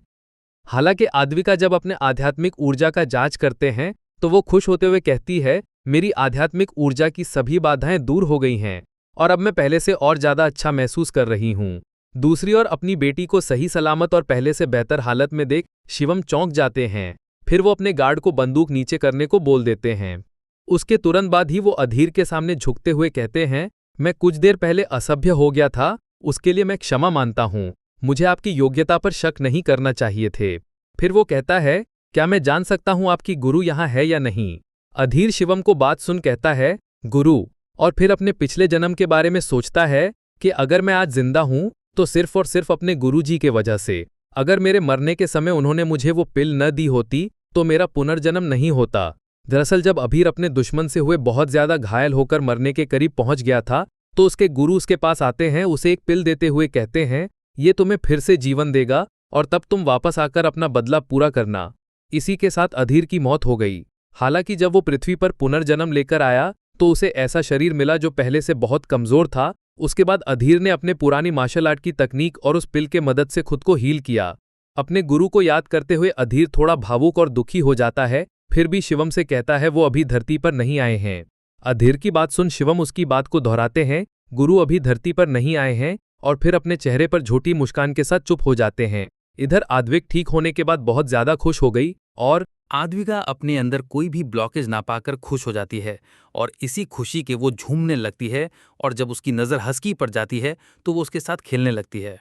हालांकि आद्विका जब अपने आध्यात्मिक ऊर्जा का जांच करते हैं तो वो खुश होते हुए कहती है, मेरी आध्यात्मिक ऊर्जा की सभी बाधाएं दूर हो गई हैं और अब मैं पहले से और ज्यादा अच्छा महसूस कर रही हूं। दूसरी ओर अपनी बेटी को सही सलामत और पहले से बेहतर हालत में देख शिवम चौंक जाते हैं। फिर वो अपने गार्ड को बंदूक नीचे करने को बोल देते हैं। उसके तुरंत बाद ही वो अधीर के सामने झुकते हुए कहते हैं, मैं कुछ देर पहले असभ्य हो गया था, उसके लिए मैं क्षमा मानता हूं। मुझे आपकी योग्यता पर शक नहीं करना चाहिए थे। फिर वो कहता है, क्या मैं जान सकता हूं आपकी गुरु यहां है या नहीं? अधीर शिवम को बात सुन कहता है, गुरु, और फिर अपने पिछले जन्म के बारे में सोचता है कि अगर मैं आज जिंदा हूं तो सिर्फ और सिर्फ अपने गुरुजी के वजह से। अगर मेरे मरने के समय उन्होंने मुझे वो पिल न दी होती तो मेरा पुनर्जन्म नहीं होता। दरअसल जब अभीर अपने दुश्मन से हुए बहुत ज्यादा घायल होकर मरने के करीब पहुंच गया था तो उसके गुरु उसके पास आते हैं, उसे एक पिल देते हुए कहते हैं, ये तुम्हें फिर से जीवन देगा और तब तुम वापस आकर अपना बदला पूरा करना। इसी के साथ अधीर की मौत हो गई। हालांकि जब वो पृथ्वी पर पुनर्जन्म लेकर आया तो उसे ऐसा शरीर मिला जो पहले से बहुत कमजोर था। उसके बाद अधीर ने अपने पुरानी मार्शल आर्ट की तकनीक और उस पिल के मदद से खुद को हील किया। अपने गुरु को याद करते हुए अधीर थोड़ा भावुक और दुखी हो जाता है, फिर भी शिवम से कहता है वो अभी धरती पर नहीं आए हैं। अधीर की बात सुन शिवम उसकी बात को दोहराते हैं, गुरु अभी धरती पर नहीं आए हैं, और फिर अपने चेहरे पर झूठी मुस्कान के साथ चुप हो जाते हैं। इधर आद्विक ठीक होने के बाद बहुत ज्यादा खुश हो गई और आद्विका अपने अंदर कोई भी ब्लॉकेज ना पाकर खुश हो जाती है और इसी खुशी के वो झूमने लगती है और जब उसकी नज़र हस्की पर जाती है तो वो उसके साथ खेलने लगती है।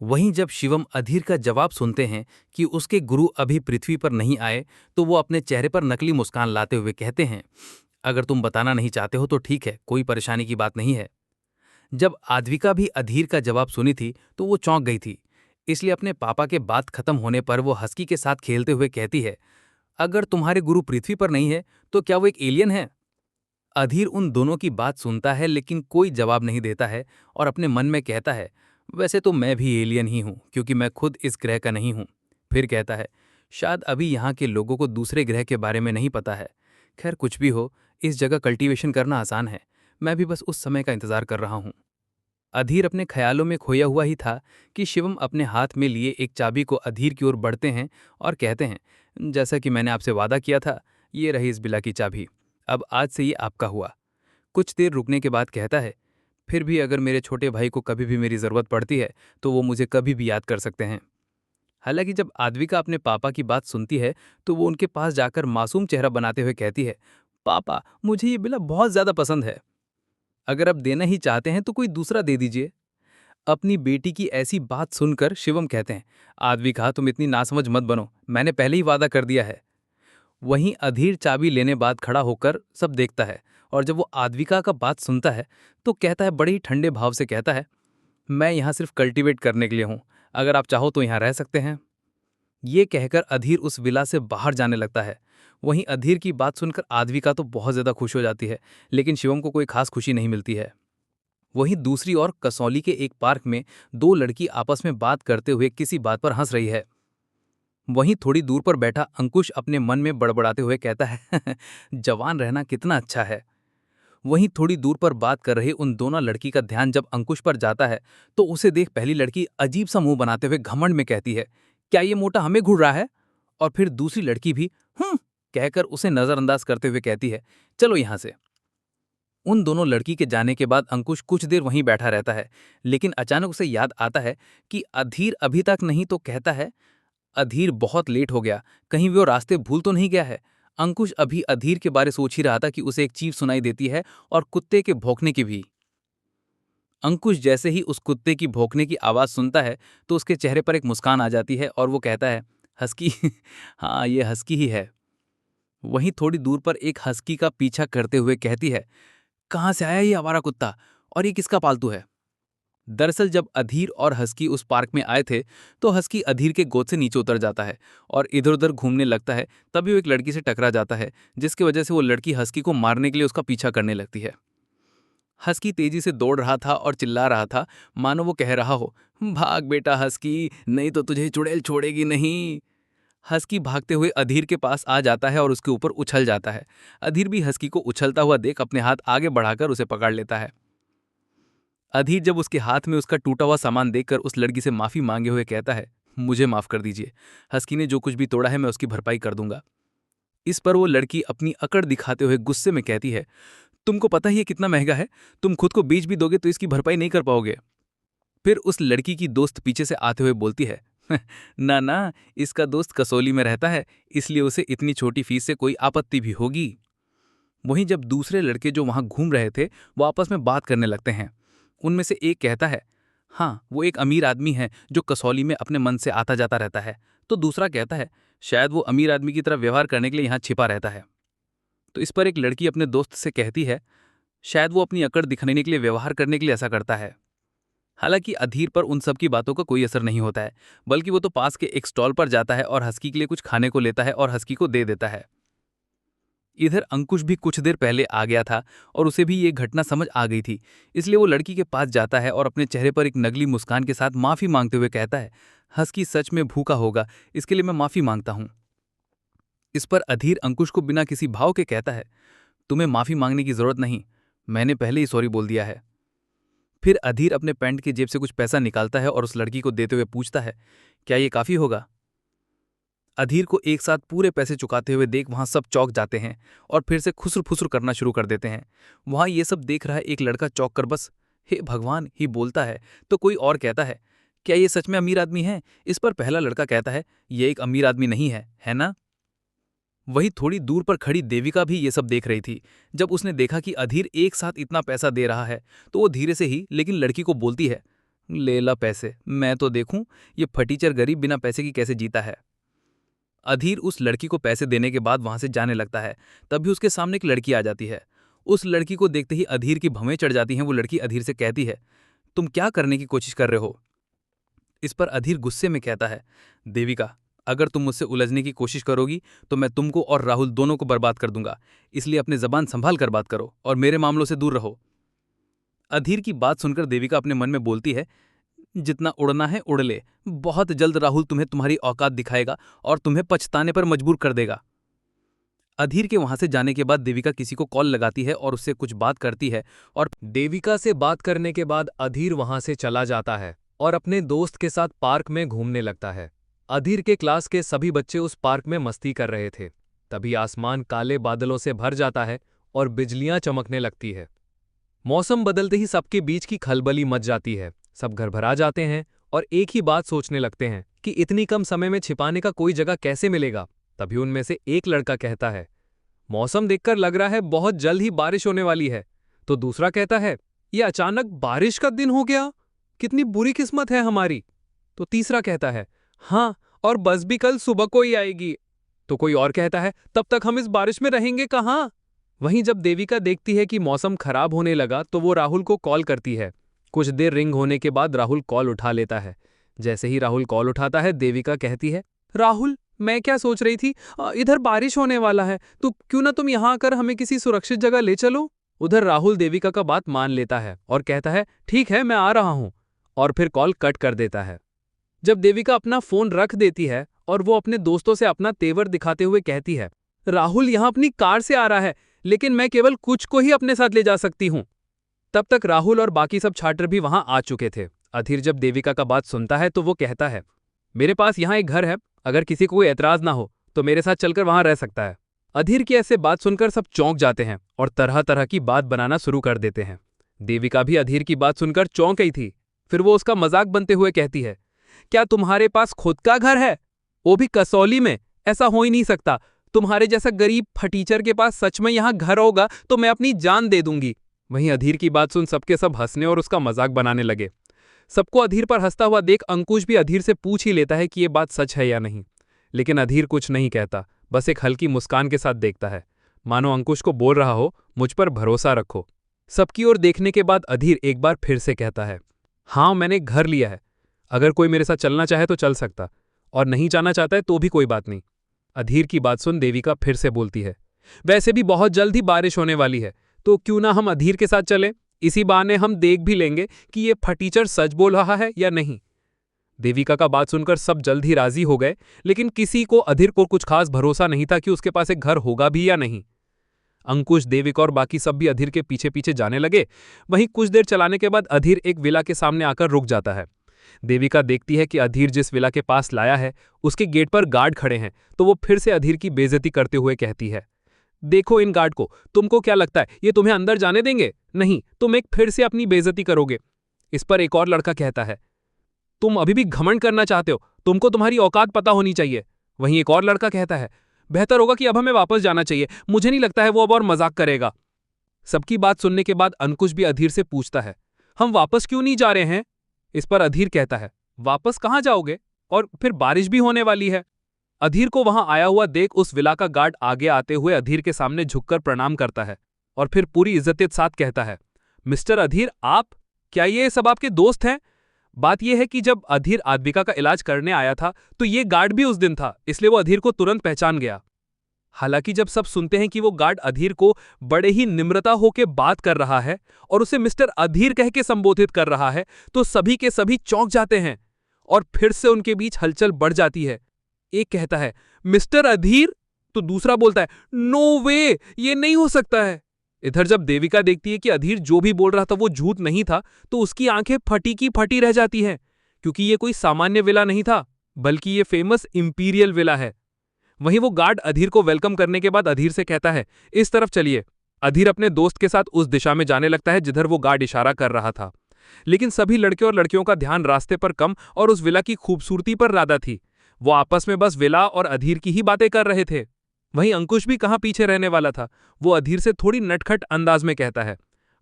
वहीं जब शिवम अधीर का जवाब सुनते हैं कि उसके गुरु अभी पृथ्वी पर नहीं आए तो वो अपने चेहरे पर नकली मुस्कान लाते हुए कहते हैं, अगर तुम बताना नहीं चाहते हो तो ठीक है, कोई परेशानी की बात नहीं है। जब आद्विका भी अधीर का जवाब सुनी थी तो वो चौंक गई थी, इसलिए अपने पापा के बात खत्म होने पर वो हस्की के साथ खेलते हुए कहती है, अगर तुम्हारे गुरु पृथ्वी पर नहीं है तो क्या वो एक एलियन है? अधीर उन दोनों की बात सुनता है लेकिन कोई जवाब नहीं देता है और अपने मन में कहता है, वैसे तो मैं भी एलियन ही हूं क्योंकि मैं खुद इस ग्रह का नहीं हूं। फिर कहता है, शायद अभी यहाँ के लोगों को दूसरे ग्रह के बारे में नहीं पता है। खैर कुछ भी हो, इस जगह कल्टीवेशन करना आसान है, मैं भी बस उस समय का इंतजार कर रहा हूँ। अधीर अपने ख्यालों में खोया हुआ ही था कि शिवम अपने हाथ में लिए एक चाबी को अधीर की ओर बढ़ते हैं और कहते हैं, जैसा कि मैंने आपसे वादा किया था, ये रही इस बिला की चाबी, अब आज से ये आपका हुआ। कुछ देर रुकने के बाद कहता है, फिर भी अगर मेरे छोटे भाई को कभी भी मेरी ज़रूरत पड़ती है तो वो मुझे कभी भी याद कर सकते हैं। हालांकि जब आद्विका अपने पापा की बात सुनती है तो वो उनके पास जाकर मासूम चेहरा बनाते हुए कहती है, पापा मुझे ये बिला बहुत ज़्यादा पसंद है, अगर आप देना ही चाहते हैं तो कोई दूसरा दे दीजिए। अपनी बेटी की ऐसी बात सुनकर शिवम कहते हैं, आद्विका तुम इतनी नासमझ मत बनो, मैंने पहले ही वादा कर दिया है। वहीं अधीर चाबी लेने बाद खड़ा होकर सब देखता है और जब वो आद्विका का बात सुनता है तो कहता है, बड़े ही ठंडे भाव से कहता है, मैं यहाँ सिर्फ कल्टीवेट करने के लिए हूँ, अगर आप चाहो तो यहाँ रह सकते हैं। ये कहकर अधीर उस विला से बाहर जाने लगता है। वहीं अधीर की बात सुनकर आद्विका तो बहुत ज़्यादा खुश हो जाती है, लेकिन शिवम को कोई खास खुशी नहीं मिलती है। वहीं दूसरी ओर कसौली के एक पार्क में दो लड़की आपस में बात करते हुए किसी बात पर हंस रही है। वहीं थोड़ी दूर पर बैठा अंकुश अपने मन में बड़बड़ाते हुए कहता है, जवान रहना कितना अच्छा है। वहीं थोड़ी दूर पर बात कर रही उन दोनों लड़की का ध्यान जब अंकुश पर जाता है तो उसे देख पहली लड़की अजीब सा मुंह बनाते हुए घमंड में कहती है, क्या ये मोटा हमें घूर रहा है? और फिर दूसरी लड़की भी कहकर उसे नजरअंदाज करते हुए कहती है, चलो यहां से। उन दोनों लड़की के जाने के बाद अंकुश कुछ देर वहीं बैठा रहता है, लेकिन अचानक उसे याद आता है कि अधीर अभी तक नहीं, तो कहता है, अधीर बहुत लेट हो गया, कहीं वो रास्ते भूल तो नहीं गया है। अंकुश अभी अधीर के बारे सोच ही रहा था कि उसे एक चीख सुनाई देती है और कुत्ते के भौंकने की भी। अंकुश जैसे ही उस कुत्ते की भौंकने की आवाज सुनता है तो उसके चेहरे पर एक मुस्कान आ जाती है और वो कहता है, हस्की हाँ ये हस्की ही है। वहीं थोड़ी दूर पर एक हस्की का पीछा करते हुए कहती है, कहाँ से आया ये आवारा कुत्ता और ये किसका पालतू है? दरअसल जब अधीर और हस्की उस पार्क में आए थे तो हस्की अधीर के गोद से नीचे उतर जाता है और इधर उधर घूमने लगता है। तभी वो एक लड़की से टकरा जाता है, जिसकी वजह से वो लड़की हस्की को मारने के लिए उसका पीछा करने लगती है। हस्की तेजी से दौड़ रहा था और चिल्ला रहा था, मानो वो कह रहा हो, भाग बेटा हस्की, नहीं तो तुझे चुड़ैल छोड़ेगी नहीं। हस्की भागते हुए अधीर के पास आ जाता है और उसके ऊपर उछल जाता है। अधीर भी हस्की को उछलता हुआ देख अपने हाथ आगे बढ़ाकर उसे पकड़ लेता है। अधीर जब उसके हाथ में उसका टूटा हुआ सामान देखकर उस लड़की से माफी मांगे हुए कहता है, मुझे माफ कर दीजिए, हस्की ने जो कुछ भी तोड़ा है मैं उसकी भरपाई कर दूंगा। इस पर वो लड़की अपनी अकड़ दिखाते हुए गुस्से में कहती है, तुमको पता ही है कितना महंगा है, तुम खुद को बेच भी दोगे तो इसकी भरपाई नहीं कर पाओगे। फिर उस लड़की की दोस्त पीछे से आते हुए बोलती है, ना ना, इसका दोस्त कसौली में रहता है, इसलिए उसे इतनी छोटी फीस से कोई आपत्ति भी होगी। वहीं जब दूसरे लड़के जो वहां घूम रहे थे वो आपस में बात करने लगते हैं। उनमें से एक कहता है, हाँ वो एक अमीर आदमी है जो कसौली में अपने मन से आता जाता रहता है। तो दूसरा कहता है, शायद वो अमीर आदमी की तरह व्यवहार करने के लिए यहाँ छिपा रहता है। तो इस पर एक लड़की अपने दोस्त से कहती है, शायद वो अपनी अकड़ दिखाने के लिए व्यवहार करने के लिए ऐसा करता है। हालांकि अधीर पर उन सब की बातों का कोई असर नहीं होता है, बल्कि वो तो पास के एक स्टॉल पर जाता है और हस्की के लिए कुछ खाने को लेता है और हस्की को दे देता है। इधर अंकुश भी कुछ देर पहले आ गया था और उसे भी ये घटना समझ आ गई थी, इसलिए वो लड़की के पास जाता है और अपने चेहरे पर एक नकली मुस्कान के साथ माफी मांगते हुए कहता है, हस्की सच में भूखा होगा, इसके लिए मैं माफी मांगता हूं। इस पर अधीर अंकुश को बिना किसी भाव के कहता है, तुम्हें माफी मांगने की जरूरत नहीं, मैंने पहले ही सॉरी बोल दिया है। फिर अधीर अपने पैंट की जेब से कुछ पैसा निकालता है और उस लड़की को देते हुए पूछता है, क्या ये काफी होगा? अधीर को एक साथ पूरे पैसे चुकाते हुए देख वहां सब चौंक जाते हैं और फिर से खुसर फुसर करना शुरू कर देते हैं। वहां ये सब देख रहा है एक लड़का चौंक कर बस हे भगवान ही बोलता है, तो कोई और कहता है, क्या ये सच में अमीर आदमी है? इस पर पहला लड़का कहता है, ये एक अमीर आदमी नहीं है ना? वहीं थोड़ी दूर पर खड़ी देविका भी ये सब देख रही थी। जब उसने देखा कि अधीर एक साथ इतना पैसा दे रहा है तो वो धीरे से ही लेकिन लड़की को बोलती है, ले ला पैसे, मैं तो देखूं ये फटीचर गरीब बिना पैसे की कैसे जीता है। अधीर उस लड़की को पैसे देने के बाद वहां से जाने लगता है। तभी उसके सामने एक लड़की आ जाती है। उस लड़की को देखते ही अधीर की भवें चढ़ जाती हैं। वो लड़की अधीर से कहती है, तुम क्या करने की कोशिश कर रहे हो? इस पर अधीर गुस्से में कहता है, देविका, अगर तुम मुझसे उलझने की कोशिश करोगी तो मैं तुमको और राहुल दोनों को बर्बाद कर दूंगा, इसलिए अपने जबान संभाल कर बात करो और मेरे मामलों से दूर रहो। अधीर की बात सुनकर देविका अपने मन में बोलती है, जितना उड़ना है उड़ ले, बहुत जल्द राहुल तुम्हें तुम्हारी औकात दिखाएगा और तुम्हें पछताने पर मजबूर कर देगा। अधीर के वहां से जाने के बाद देविका किसी को कॉल लगाती है और उससे कुछ बात करती है और देविका से बात करने के बाद अधीर वहां से चला जाता है और अपने दोस्त के साथ पार्क में घूमने लगता है। अधीर के क्लास के सभी बच्चे उस पार्क में मस्ती कर रहे थे। तभी आसमान काले बादलों से भर जाता है और बिजलियां चमकने लगती है। मौसम बदलते ही सबके बीच की खलबली मच जाती है। सब घरभरा जाते हैं और एक ही बात सोचने लगते हैं कि इतनी कम समय में छिपाने का कोई जगह कैसे मिलेगा। तभी उनमें से एक लड़का कहता है, मौसम देखकर लग रहा है बहुत जल्द ही बारिश होने वाली है। तो दूसरा कहता है, यह अचानक बारिश का दिन हो गया, कितनी बुरी किस्मत है हमारी। तो तीसरा कहता है, हाँ, और बस भी कल सुबह को ही आएगी। तो कोई और कहता है, तब तक हम इस बारिश में रहेंगे कहाँ? वहीं जब देविका देखती है कि मौसम खराब होने लगा तो वो राहुल को कॉल करती है। कुछ देर रिंग होने के बाद राहुल कॉल उठा लेता है। जैसे ही राहुल कॉल उठाता है, देविका कहती है, राहुल, मैं क्या सोच रही थी, इधर बारिश होने वाला है, तो क्यों ना तुम यहाँ आकर हमें किसी सुरक्षित जगह ले चलो। उधर राहुल देविका का बात मान लेता है और कहता है, ठीक है, मैं आ रहा हूँ, और फिर कॉल कट कर देता है। जब देविका अपना फोन रख देती है और वो अपने दोस्तों से अपना तेवर दिखाते हुए कहती है, राहुल यहाँ अपनी कार से आ रहा है, लेकिन मैं केवल कुछ को ही अपने साथ ले जा सकती हूँ। तब तक राहुल और बाकी सब छात्र भी वहां आ चुके थे। अधीर जब देविका का बात सुनता है तो वो कहता है, मेरे पास यहाँ एक घर है, अगर किसी को कोई एतराज ना हो तो मेरे साथ चलकर वहां रह सकता है। अधीर की ऐसे बात सुनकर सब चौंक जाते हैं और तरह तरह की बात बनाना शुरू कर देते हैं। देविका भी अधीर की बात सुनकर चौंक गई थी। फिर वो उसका मजाक बनते हुए कहती है, क्या तुम्हारे पास खुद का घर है, वो भी कसौली में? ऐसा हो ही नहीं सकता। तुम्हारे जैसा गरीब फटीचर के पास सच में यहाँ घर होगा तो मैं अपनी जान दे दूंगी। वहीं अधीर की बात सुन सबके सब हंसने और उसका मजाक बनाने लगे। सबको अधीर पर हंसता हुआ देख अंकुश भी अधीर से पूछ ही लेता है कि ये बात सच है या नहीं, लेकिन अधीर कुछ नहीं कहता, बस एक हल्की मुस्कान के साथ देखता है, मानो अंकुश को बोल रहा हो, मुझ पर भरोसा रखो। सबकी ओर देखने के बाद अधीर एक बार फिर से कहता है, हाँ, मैंने एक घर लिया है। अगर कोई मेरे साथ चलना चाहे तो चल सकता, और नहीं जाना चाहता है तो भी कोई बात नहीं। अधीर की बात सुन देविका फिर से बोलती है, वैसे भी बहुत जल्द ही बारिश होने वाली है, तो क्यों ना हम अधीर के साथ चलें? इसी बहाने हम देख भी लेंगे कि ये फटीचर सच बोल रहा है या नहीं। देविका का बात सुनकर सब जल्द ही राजी हो गए, लेकिन किसी को अधीर को कुछ खास भरोसा नहीं था कि उसके पास एक घर होगा भी या नहीं। अंकुश, देविका और बाकी सब भी अधीर के पीछे पीछे जाने लगे। वहीं कुछ देर चलाने के बाद अधीर एक विला के सामने आकर रुक जाता है। देविका देखती है कि अधीर जिस विला के पास लाया है उसके गेट पर गार्ड खड़े हैं, तो वो फिर से अधीर की बेइज्जती करते हुए कहती है, देखो इन गार्ड को, तुमको क्या लगता है ये तुम्हें अंदर जाने देंगे? नहीं, तुम एक फिर से अपनी बेइज्जती करोगे। इस पर एक और लड़का कहता है, तुम अभी भी घमंड करना चाहते हो, तुमको तुम्हारी औकात पता होनी चाहिए। वहीं एक और लड़का कहता है, बेहतर होगा कि अब हमें वापस जाना चाहिए, मुझे नहीं लगता है वो अब और मजाक करेगा। सबकी बात सुनने के बाद अंकुश भी अधीर से पूछता है, हम वापस क्यों नहीं जा रहे हैं? इस पर अधीर कहता है, वापस कहाँ जाओगे, और फिर बारिश भी होने वाली है। अधीर को वहां आया हुआ देख उस विला का गार्ड आगे आते हुए अधीर के सामने झुककर प्रणाम करता है और फिर पूरी इज्जत के साथ कहता है, मिस्टर अधीर, आप, क्या ये सब आपके दोस्त हैं? बात यह है कि जब अधीर आद्विका का इलाज करने आया था तो ये गार्ड भी उस दिन था, इसलिए वो अधीर को तुरंत पहचान गया। हालांकि जब सब सुनते हैं कि वो गार्ड अधीर को बड़े ही निम्रता होकर बात कर रहा है और उसे मिस्टर अधीर कह के संबोधित कर रहा है, तो सभी के सभी चौंक जाते हैं और फिर से उनके बीच हलचल बढ़ जाती है। एक कहता है, मिस्टर अधीर, तो दूसरा बोलता है, नो वे, ये नहीं हो सकता है। इधर जब देविका देखती है कि अधीर जो भी बोल रहा था वो झूठ नहीं था, तो उसकी आंखें फटी की फटी रह जाती हैं, क्योंकि ये कोई सामान्य विला नहीं था, बल्कि ये फेमस इंपीरियल विला है। वहीं वो गार्ड अधीर को वेलकम करने के बाद अधीर से कहता है, इस तरफ चलिए। अधीर अपने दोस्त के साथ उस दिशा में जाने लगता है जिधर वो गार्ड इशारा कर रहा था, लेकिन सभी लड़के और लड़कियों का ध्यान रास्ते पर कम और उस विला की खूबसूरती पर ज्यादा थी। वो आपस में बस विला और अधीर की ही बातें कर रहे थे। वहीं अंकुश भी कहां पीछे रहने वाला था। वो अधीर से थोड़ी नटखट अंदाज में कहता है,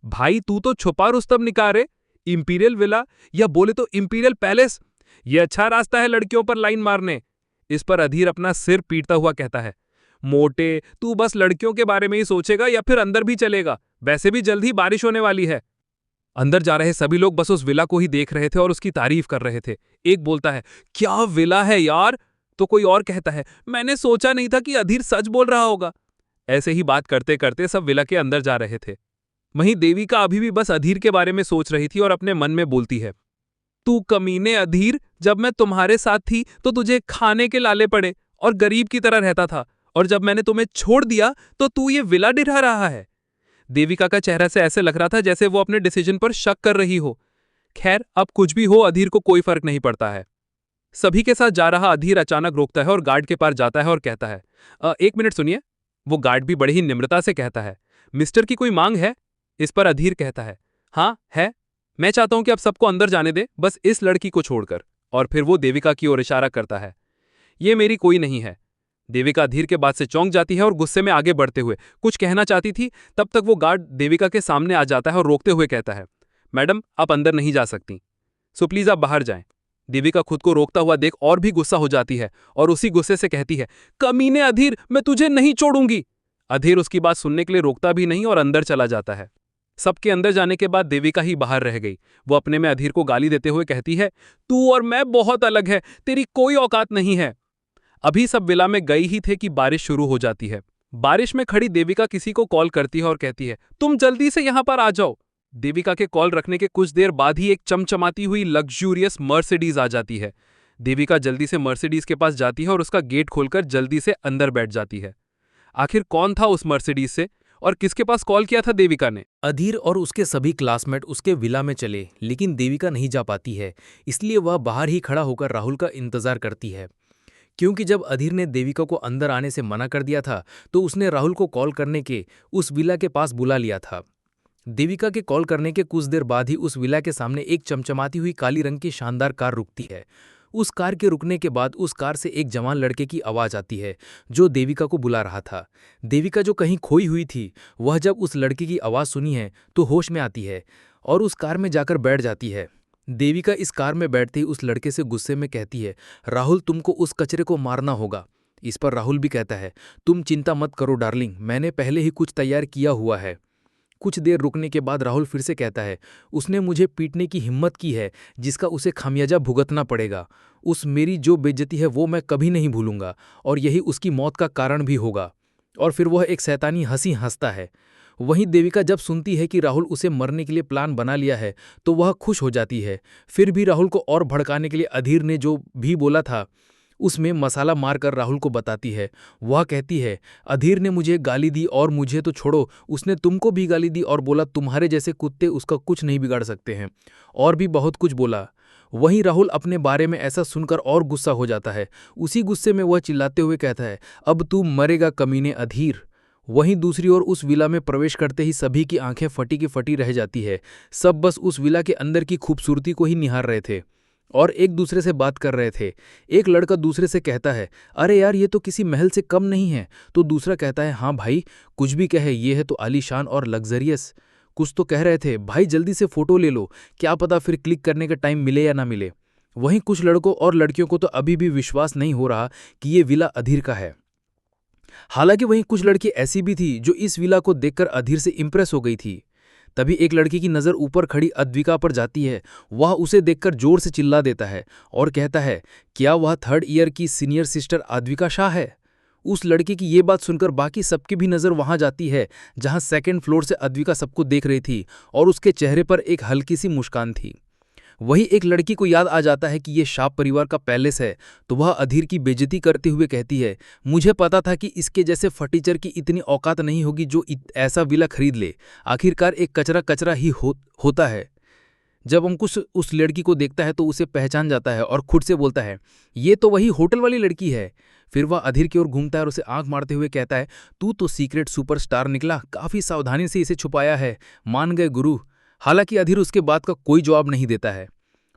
भाई तू तो छुपा रुस्तम निकारे, इंपीरियल विला या बोले तो इंपीरियल पैलेस, ये अच्छा रास्ता है लड़कियों पर लाइन मारने। इस पर अधीर अपना सिर पीटता हुआ कहता है, मोटे, तू बस लड़कियों के बारे में ही सोचेगा या फिर अंदर भी चलेगा? वैसे भी जल्द ही बारिश होने वाली है। अंदर जा रहे सभी लोग बस उस विला को ही देख रहे थे और उसकी तारीफ कर रहे थे। एक बोलता है, क्या विला है यार, तो कोई और कहता है, मैंने सोचा नहीं था कि अधीर सच बोल रहा होगा। ऐसे ही बात करते करते सब विला के अंदर जा रहे थे। वहीं देविका अभी भी बस अधीर के बारे में सोच रही थी और अपने मन में बोलती है, तू कमीने अधीर, जब मैं तुम्हारे साथ थी तो तुझे खाने के लाले पड़े और गरीब की तरह रहता था, और जब मैंने तुम्हें छोड़ दिया तो तू ये विला डिढ़ा रहा है। देविका का चेहरा से ऐसे लग रहा था जैसे वो अपने डिसीजन पर शक कर रही हो। खैर, अब कुछ भी हो अधीर को कोई फर्क नहीं पड़ता है। सभी के साथ जा रहा अधीर अचानक रोकता है और गार्ड के पास जाता है और कहता है, एक मिनट सुनिए। वो गार्ड भी बड़ी ही निम्रता से कहता है, मिस्टर की कोई मांग है? इस पर अधीर कहता है, हाँ है, मैं चाहता हूं कि आप सबको अंदर जाने दे, बस इस लड़की को छोड़कर। और फिर वो देविका की ओर इशारा करता है, ये मेरी कोई नहीं है। देविका अधीर के बात से चौंक जाती है और गुस्से में आगे बढ़ते हुए कुछ कहना चाहती थी, तब तक वो गार्ड देविका के सामने आ जाता है और रोकते हुए कहता है, मैडम आप अंदर नहीं जा सकती, सो प्लीज आप बाहर जाएं। देविका खुद को रोकता हुआ देख और भी गुस्सा हो जाती है और उसी गुस्से से कहती है, कमीने अधीर, मैं तुझे नहीं छोड़ूंगी। अधीर उसकी बात सुनने के लिए रोकता भी नहीं और अंदर चला जाता है। सबके अंदर जाने के बाद देविका ही बाहर रह गई। वो अपने में अधीर को गाली देते हुए कहती है, तू और मैं बहुत अलग है, तेरी कोई औकात नहीं है। अभी सब विला में गई ही थे कि बारिश शुरू हो जाती है। बारिश में खड़ी देविका किसी को कॉल करती है और कहती है, तुम जल्दी से यहां पर आ जाओ। देविका के कॉल रखने के कुछ देर बाद ही एक चमचमाती हुई लग्जूरियस मर्सिडीज आ जाती है। देविका जल्दी से मर्सिडीज के पास जाती है और उसका गेट खोलकर जल्दी से अंदर बैठ जाती है। आखिर कौन था उस मर्सिडीज से और किसके पास कॉल किया था देविका ने? अधीर और उसके सभी क्लासमेट उसके विला में चले, लेकिन देविका नहीं जा पाती है, इसलिए वह बाहर ही खड़ा होकर राहुल का इंतजार करती है। क्योंकि जब अधीर ने देविका को अंदर आने से मना कर दिया था तो उसने राहुल को कॉल करने के उस विला के पास बुला लिया था। देविका के कॉल करने के कुछ देर बाद ही उस विला के सामने एक चमचमाती हुई काली रंग की शानदार कार रुकती है। उस कार के रुकने के बाद उस कार से एक जवान लड़के की आवाज आती है जो देविका को बुला रहा था। देविका जो कहीं खोई हुई थी, वह जब उस लड़के की आवाज सुनी है तो होश में आती है और उस कार में जाकर बैठ जाती है। देविका इस कार में बैठते ही उस लड़के से गुस्से में कहती है, राहुल तुमको उस कचरे को मारना होगा। इस पर राहुल भी कहता है, तुम चिंता मत करो डार्लिंग, मैंने पहले ही कुछ तैयार किया हुआ है। कुछ देर रुकने के बाद राहुल फिर से कहता है, उसने मुझे पीटने की हिम्मत की है जिसका उसे खामियाजा भुगतना पड़ेगा। उस मेरी जो बेइज्जती है वो मैं कभी नहीं भूलूंगा और यही उसकी मौत का कारण भी होगा। और फिर वह एक शैतानी हंसी हंसता है। वहीं देविका जब सुनती है कि राहुल उसे मरने के लिए प्लान बना लिया है तो वह खुश हो जाती है। फिर भी राहुल को और भड़काने के लिए अधीर ने जो भी बोला था उसमें मसाला मारकर राहुल को बताती है। वह कहती है, अधीर ने मुझे गाली दी और मुझे तो छोड़ो, उसने तुमको भी गाली दी और बोला तुम्हारे जैसे कुत्ते उसका कुछ नहीं बिगाड़ सकते हैं, और भी बहुत कुछ बोला। वहीं राहुल अपने बारे में ऐसा सुनकर और गुस्सा हो जाता है। उसी गुस्से में वह चिल्लाते हुए कहता है, अब तू मरेगा कमीने अधीर। वहीं दूसरी ओर उस विला में प्रवेश करते ही सभी की आंखें फटी की फटी रह जाती है। सब बस उस विला के अंदर की खूबसूरती को ही निहार रहे थे और एक दूसरे से बात कर रहे थे। एक लड़का दूसरे से कहता है, अरे यार ये तो किसी महल से कम नहीं है। तो दूसरा कहता है, हाँ भाई कुछ भी कहे, ये है तो आलीशान और लग्जरियस। कुछ तो कह रहे थे, भाई जल्दी से फोटो ले लो, क्या पता फिर क्लिक करने का टाइम मिले या ना मिले। वहीं कुछ लड़कों और लड़कियों को तो अभी भी विश्वास नहीं हो रहा कि ये विला अधीर का है। हालांकि वहीं कुछ लड़की ऐसी भी थी जो इस विला को देखकर अधीर से इंप्रेस हो गई थी। तभी एक लड़की की नज़र ऊपर खड़ी अद्विका पर जाती है। वह उसे देखकर जोर से चिल्ला देता है और कहता है, क्या वह 3rd ईयर की सीनियर सिस्टर अद्विका शाह है? उस लड़के की ये बात सुनकर बाकी सबकी भी नज़र वहां जाती है जहां 2nd फ्लोर से अद्विका सबको देख रही थी और उसके चेहरे पर एक हल्की सी मुस्कान थी। वही एक लड़की को याद आ जाता है कि ये शाह परिवार का पैलेस है, तो वह अधीर की बेइज्जती करते हुए कहती है, मुझे पता था कि इसके जैसे फटीचर की इतनी औकात नहीं होगी जो ऐसा विला खरीद ले। आखिरकार एक कचरा कचरा ही होता है। जब अंकुश उस लड़की को देखता है तो उसे पहचान जाता है और खुद से बोलता है, ये तो वही होटल वाली लड़की है। फिर वह अधीर की ओर घूमता है और उसे आंख मारते हुए कहता है, तू तो सीक्रेट सुपरस्टार निकला, काफी सावधानी से इसे छुपाया है, मान गए गुरु। हालांकि अधीर उसके बात का कोई जवाब नहीं देता है।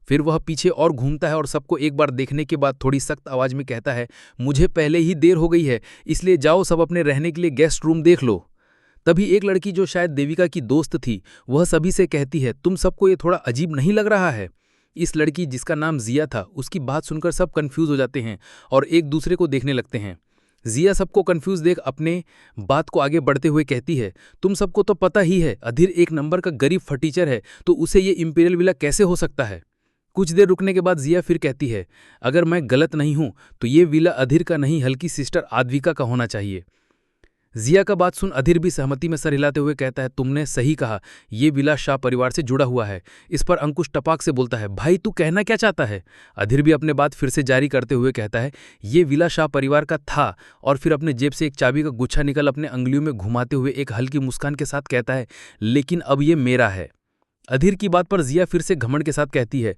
फिर वह पीछे और घूमता है और सबको एक बार देखने के बाद थोड़ी सख्त आवाज में कहता है, मुझे पहले ही देर हो गई है, इसलिए जाओ सब अपने रहने के लिए गेस्ट रूम देख लो। तभी एक लड़की जो शायद देविका की दोस्त थी वह सभी से कहती है, तुम सबको ये थोड़ा अजीब नहीं लग रहा है? इस लड़की जिसका नाम जिया था उसकी बात सुनकर सब कंफ्यूज हो जाते हैं और एक दूसरे को देखने लगते हैं। जिया सबको कंफ्यूज देख अपने बात को आगे बढ़ते हुए कहती है, तुम सबको तो पता ही है अधीर एक नंबर का गरीब फटीचर है, तो उसे ये इंपीरियल विला कैसे हो सकता है? कुछ देर रुकने के बाद जिया फिर कहती है, अगर मैं गलत नहीं हूं तो ये विला अधीर का नहीं हल्की सिस्टर आद्विका का होना चाहिए। जिया का बात सुन अधीर भी सहमति में सर हिलाते हुए कहता है, तुमने सही कहा, ये विला शाह परिवार से जुड़ा हुआ है। इस पर अंकुश टपाक से बोलता है, भाई तू कहना क्या चाहता है? अधीर भी अपने बात फिर से जारी करते हुए कहता है, ये विला शाह परिवार का था। और फिर अपने जेब से एक चाबी का गुच्छा निकल अपने अंगुलियों में घुमाते हुए एक हल्की मुस्कान के साथ कहता है, लेकिन अब ये मेरा है। अधीर की बात पर जिया फिर से घमंड के साथ कहती है,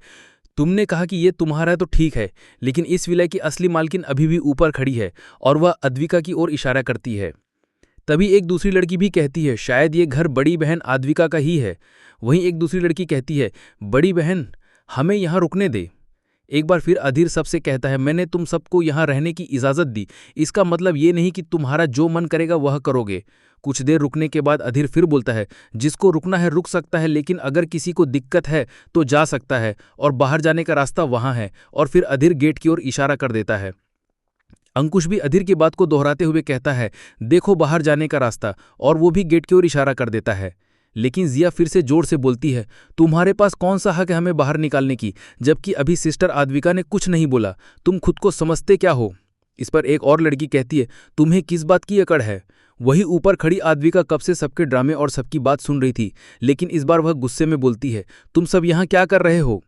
तुमने कहा कि ये तुम्हारा है तो ठीक है, लेकिन इस विला की असली मालकिन अभी भी ऊपर खड़ी है। और वह अद्विका की ओर इशारा करती है। तभी एक दूसरी लड़की भी कहती है, शायद ये घर बड़ी बहन आद्विका का ही है। वहीं एक दूसरी लड़की कहती है, बड़ी बहन हमें यहाँ रुकने दे। एक बार फिर अधीर सबसे कहता है, मैंने तुम सबको यहाँ रहने की इजाज़त दी, इसका मतलब ये नहीं कि तुम्हारा जो मन करेगा वह करोगे। कुछ देर रुकने के बाद अधीर फिर बोलता है, जिसको रुकना है रुक सकता है, लेकिन अगर किसी को दिक्कत है तो जा सकता है और बाहर जाने का रास्ता वहाँ है। और फिर अधीर गेट की ओर इशारा कर देता है। अंकुश भी अधीर की बात को दोहराते हुए कहता है, देखो बाहर जाने का रास्ता, और वो भी गेट की ओर इशारा कर देता है। लेकिन जिया फिर से जोर से बोलती है, तुम्हारे पास कौन सा हक है हमें बाहर निकालने की, जबकि अभी सिस्टर आद्विका ने कुछ नहीं बोला, तुम खुद को समझते क्या हो? इस पर एक और लड़की कहती है, तुम्हें किस बात की अकड़ है? वही ऊपर खड़ी आद्विका कब से सबके ड्रामे और सबकी बात सुन रही थी, लेकिन इस बार वह गुस्से में बोलती है, तुम सब यहाँ क्या कर रहे हो?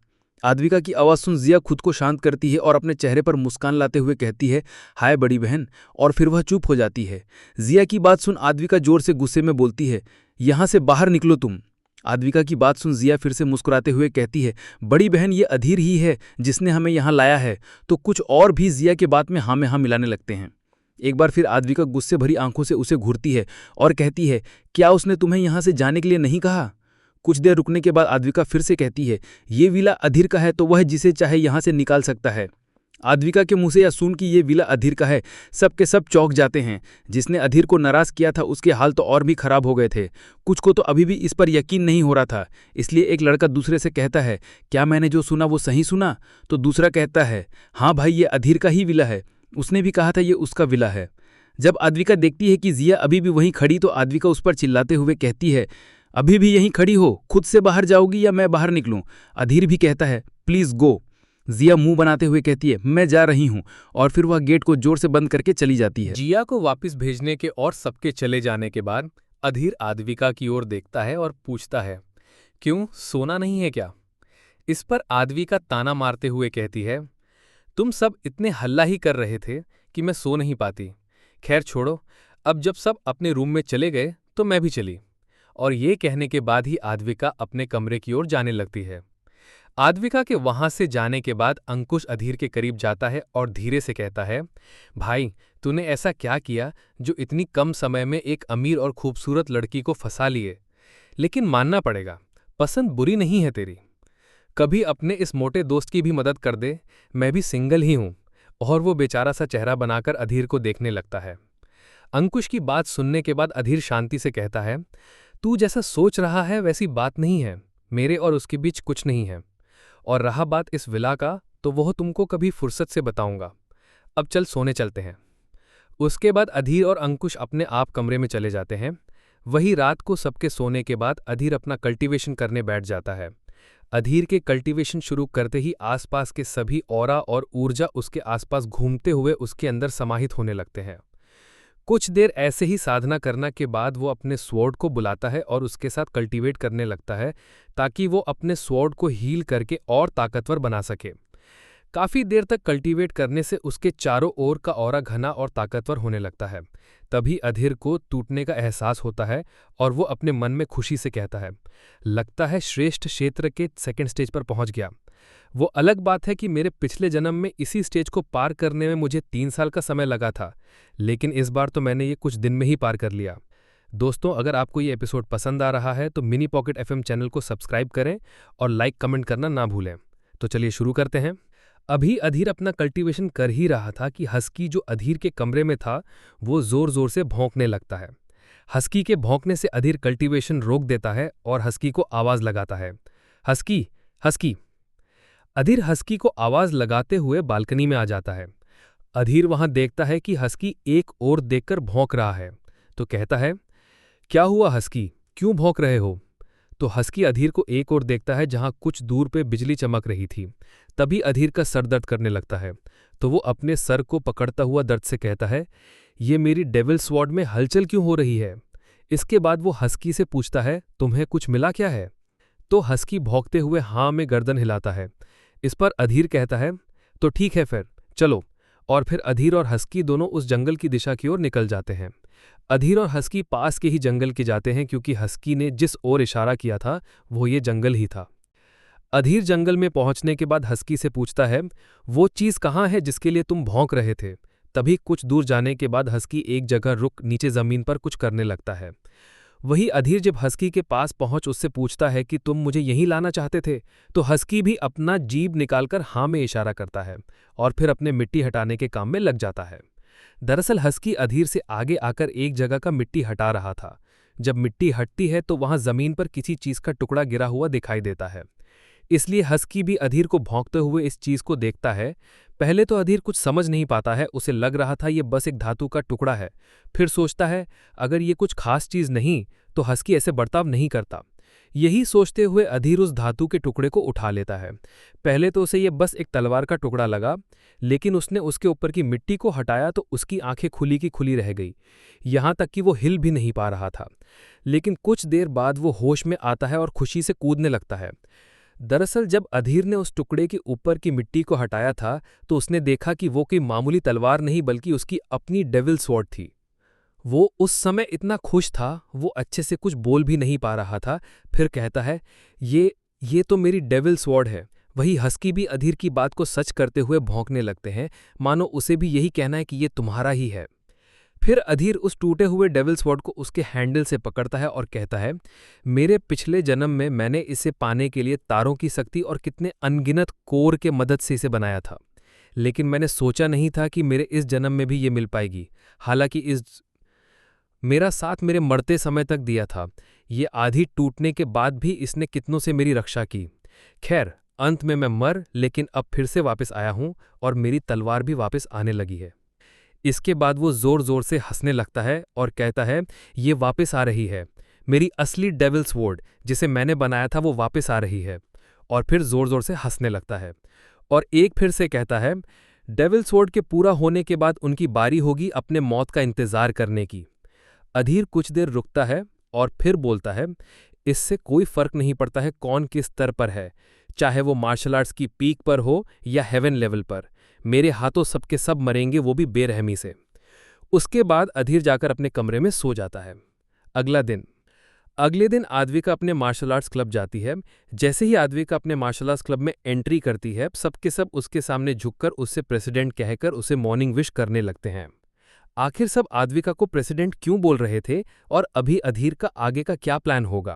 आद्विका की आवाज़ सुन जिया खुद को शांत करती है और अपने चेहरे पर मुस्कान लाते हुए कहती है, हाय बड़ी बहन, और फिर वह चुप हो जाती है। जिया की बात सुन आद्विका जोर से गुस्से में बोलती है, यहाँ से बाहर निकलो तुम। आद्विका की बात सुन जिया फिर से मुस्कुराते हुए कहती है, बड़ी बहन ये अधीर ही है जिसने हमें यहाँ लाया है। तो कुछ और भी जिया के बात में हाँ मिलाने लगते हैं। एक बार फिर आद्विका गुस्से भरी आंखों से उसे घूरती है और कहती है, क्या उसने तुम्हें यहाँ से जाने के लिए नहीं कहा? कुछ देर रुकने के बाद आद्विका फिर से कहती है, ये विला अधीर का है तो वह जिसे चाहे यहाँ से निकाल सकता है। आद्विका के मुंह से यह सुन कि ये विला अधीर का है, सब के सब चौंक जाते हैं। जिसने अधीर को नाराज किया था उसके हाल तो और भी खराब हो गए थे। कुछ को तो अभी भी इस पर यकीन नहीं हो रहा था। इसलिए एक लड़का दूसरे से कहता है, क्या मैंने जो सुना वो सही सुना? तो दूसरा कहता है, हाँ भाई ये अधीर का ही विला है, उसने भी कहा था ये उसका विला है। जब आद्विका देखती है कि जिया अभी भी वहीं खड़ी तो आद्विका उस पर चिल्लाते हुए कहती है, अभी भी यहीं खड़ी हो, खुद से बाहर जाओगी या मैं बाहर निकलूं? अधीर भी कहता है, प्लीज गो। जिया मुंह बनाते हुए कहती है, मैं जा रही हूं, और फिर वह गेट को जोर से बंद करके चली जाती है। जिया को वापस भेजने के और सबके चले जाने के बाद अधीर आद्विका की ओर देखता है और पूछता है, क्यों, सोना नहीं है क्या? इस पर आद्विका ताना मारते हुए कहती है, तुम सब इतने हल्ला ही कर रहे थे कि मैं सो नहीं पाती। खैर छोड़ो, अब जब सब अपने रूम में चले गए तो मैं भी चली। और ये कहने के बाद ही आद्विका अपने कमरे की ओर जाने लगती है। आद्विका के वहां से जाने के बाद अंकुश अधीर के करीब जाता है और धीरे से कहता है, भाई, तूने ऐसा क्या किया जो इतनी कम समय में एक अमीर और खूबसूरत लड़की को फंसा लिए? लेकिन मानना पड़ेगा, पसंद बुरी नहीं है तेरी। कभी अपने इस मोटे दोस्त की भी मदद कर दे, मैं भी सिंगल ही हूं। और वो बेचारा सा चेहरा बनाकर अधीर को देखने लगता है। अंकुश की बात सुनने के बाद अधीर शांति से कहता है, तू जैसा सोच रहा है वैसी बात नहीं है, मेरे और उसके बीच कुछ नहीं है। और रहा बात इस विला का, तो वह तुमको कभी फुर्सत से बताऊंगा। अब चल सोने चलते हैं। उसके बाद अधीर और अंकुश अपने आप कमरे में चले जाते हैं। वही रात को सबके सोने के बाद अधीर अपना कल्टीवेशन करने बैठ जाता है। अधीर के कल्टीवेशन शुरू करते ही आसपास के सभी ऑरा और ऊर्जा उसके आसपास घूमते हुए उसके अंदर समाहित होने लगते हैं। कुछ देर ऐसे ही साधना करने के बाद वो अपने स्वॉर्ड को बुलाता है और उसके साथ कल्टीवेट करने लगता है, ताकि वो अपने स्वॉर्ड को हील करके और ताकतवर बना सके। काफी देर तक कल्टीवेट करने से उसके चारों ओर का ऑरा घना और ताकतवर होने लगता है। तभी अधीर को टूटने का एहसास होता है और वो अपने मन में खुशी से कहता है, लगता है श्रेष्ठ क्षेत्र के सेकंड स्टेज पर पहुंच गया। वो अलग बात है कि मेरे पिछले जन्म में इसी स्टेज को पार करने में मुझे 3 साल का समय लगा था, लेकिन इस बार तो मैंने ये कुछ दिन में ही पार कर लिया। दोस्तों, अगर आपको ये एपिसोड पसंद आ रहा है तो मिनी पॉकेट एफएम चैनल को सब्सक्राइब करें और लाइक कमेंट करना ना भूलें। तो चलिए शुरू करते हैं। अभी अधीर अपना कल्टीवेशन कर ही रहा था कि हस्की, जो अधीर के कमरे में था, वो जोर जोर से भौंकने लगता है। हस्की के भौंकने से अधीर कल्टीवेशन रोक देता है और हस्की को आवाज लगाता है, हस्की, हस्की। अधीर हस्की को आवाज लगाते हुए बालकनी में आ जाता है। अधीर वहां देखता है कि हस्की एक ओर देखकर भौंक रहा है, तो कहता है, क्या हुआ हस्की, क्यों भौंक रहे हो? तो हस्की अधीर को एक ओर देखता है जहां कुछ दूर पे बिजली चमक रही थी। तभी अधीर का सर दर्द करने लगता है, तो वो अपने सर को पकड़ता हुआ दर्द से कहता है, ये मेरी डेविल स्वॉर्ड में हलचल क्यों हो रही है? इसके बाद वो हस्की से पूछता है, तुम्हें कुछ मिला क्या है? तो हस्की भौंकते हुए हाँ में गर्दन हिलाता है। इस पर अधीर कहता है, तो ठीक है फिर चलो। और फिर अधीर और हस्की दोनों उस जंगल की दिशा की ओर निकल जाते हैं। अधीर और हस्की पास के ही जंगल के जाते हैं, क्योंकि हस्की ने जिस ओर इशारा किया था वो ये जंगल ही था। अधीर जंगल में पहुंचने के बाद हस्की से पूछता है, वो चीज कहाँ है जिसके लिए तुम भौंक रहे थे? तभी कुछ दूर जाने के बाद हस्की एक जगह रुक नीचे जमीन पर कुछ करने लगता है। वही अधीर जब हस्की के पास पहुंच उससे पूछता है कि तुम मुझे यहीं लाना चाहते थे? तो हस्की भी अपना जीभ निकालकर हाँ में इशारा करता है और फिर अपने मिट्टी हटाने के काम में लग जाता है। दरअसल हस्की अधीर से आगे आकर एक जगह का मिट्टी हटा रहा था। जब मिट्टी हटती है तो वहां जमीन पर किसी चीज का टुकड़ा गिरा हुआ दिखाई देता है। इसलिए हस्की भी अधीर को भौंकते हुए इस चीज को देखता है। पहले तो अधीर कुछ समझ नहीं पाता है, उसे लग रहा था ये बस एक धातु का टुकड़ा है। फिर सोचता है, अगर ये कुछ खास चीज नहीं तो हस्की ऐसे बर्ताव नहीं करता। यही सोचते हुए अधीर उस धातु के टुकड़े को उठा लेता है। पहले तो उसे ये बस एक तलवार का टुकड़ा लगा, लेकिन उसने उसके ऊपर की मिट्टी को हटाया तो उसकी आंखें खुली की खुली रह गई, यहां तक कि वो हिल भी नहीं पा रहा था। लेकिन कुछ देर बाद वो होश में आता है और खुशी से कूदने लगता है। दरअसल जब अधीर ने उस टुकड़े के ऊपर की मिट्टी को हटाया था तो उसने देखा कि वो कोई मामूली तलवार नहीं बल्कि उसकी अपनी डेविल स्वॉर्ड थी। वो उस समय इतना खुश था, वो अच्छे से कुछ बोल भी नहीं पा रहा था। फिर कहता है, ये तो मेरी डेविल स्वॉर्ड है। वही हस्की भी अधीर की बात को सच करते हुए भौंकने लगते हैं, मानो उसे भी यही कहना है कि ये तुम्हारा ही है। फिर अधीर उस टूटे हुए डेविल स्वॉर्ड को उसके हैंडल से पकड़ता है और कहता है, मेरे पिछले जन्म में मैंने इसे पाने के लिए तारों की शक्ति और कितने अनगिनत कोर के मदद से इसे बनाया था, लेकिन मैंने सोचा नहीं था कि मेरे इस जन्म में भी ये मिल पाएगी। हालांकि मेरा साथ मेरे मरते समय तक दिया था। ये आधी टूटने के बाद भी इसने कितनों से मेरी रक्षा की। खैर, अंत में मैं मर लेकिन अब फिर से वापस आया हूं और मेरी तलवार भी वापस आने लगी है। इसके बाद वो जोर जोर से हंसने लगता है और कहता है, ये वापस आ रही है। मेरी असली डेविल स्वॉर्ड जिसे मैंने बनाया था वो वापस आ रही है। और फिर जोर जोर से हंसने लगता है और एक फिर से कहता है, डेविल स्वॉर्ड के पूरा होने के बाद उनकी बारी होगी अपने मौत का इंतजार करने की। अधीर कुछ देर रुकता है और फिर बोलता है, इससे कोई फर्क नहीं पड़ता है कौन किस स्तर पर है, चाहे वो मार्शल आर्ट्स की पीक पर हो या हेवन लेवल पर। मेरे हाथों सबके सब मरेंगे, वो भी बेरहमी से। उसके बाद अधीर जाकर अपने कमरे में सो जाता है। अगले दिन आद्विका अपने मार्शल आर्ट्स क्लब जाती है। जैसे ही आद्विका अपने मार्शल आर्ट्स क्लब में एंट्री करती है, सबके सब उसके सामने झुककर उससे प्रेसिडेंट कहकर उसे मॉर्निंग विश करने लगते हैं। आखिर सब आद्विका को प्रेसिडेंट क्यों बोल रहे थे और अभी अधीर का आगे का क्या प्लान होगा?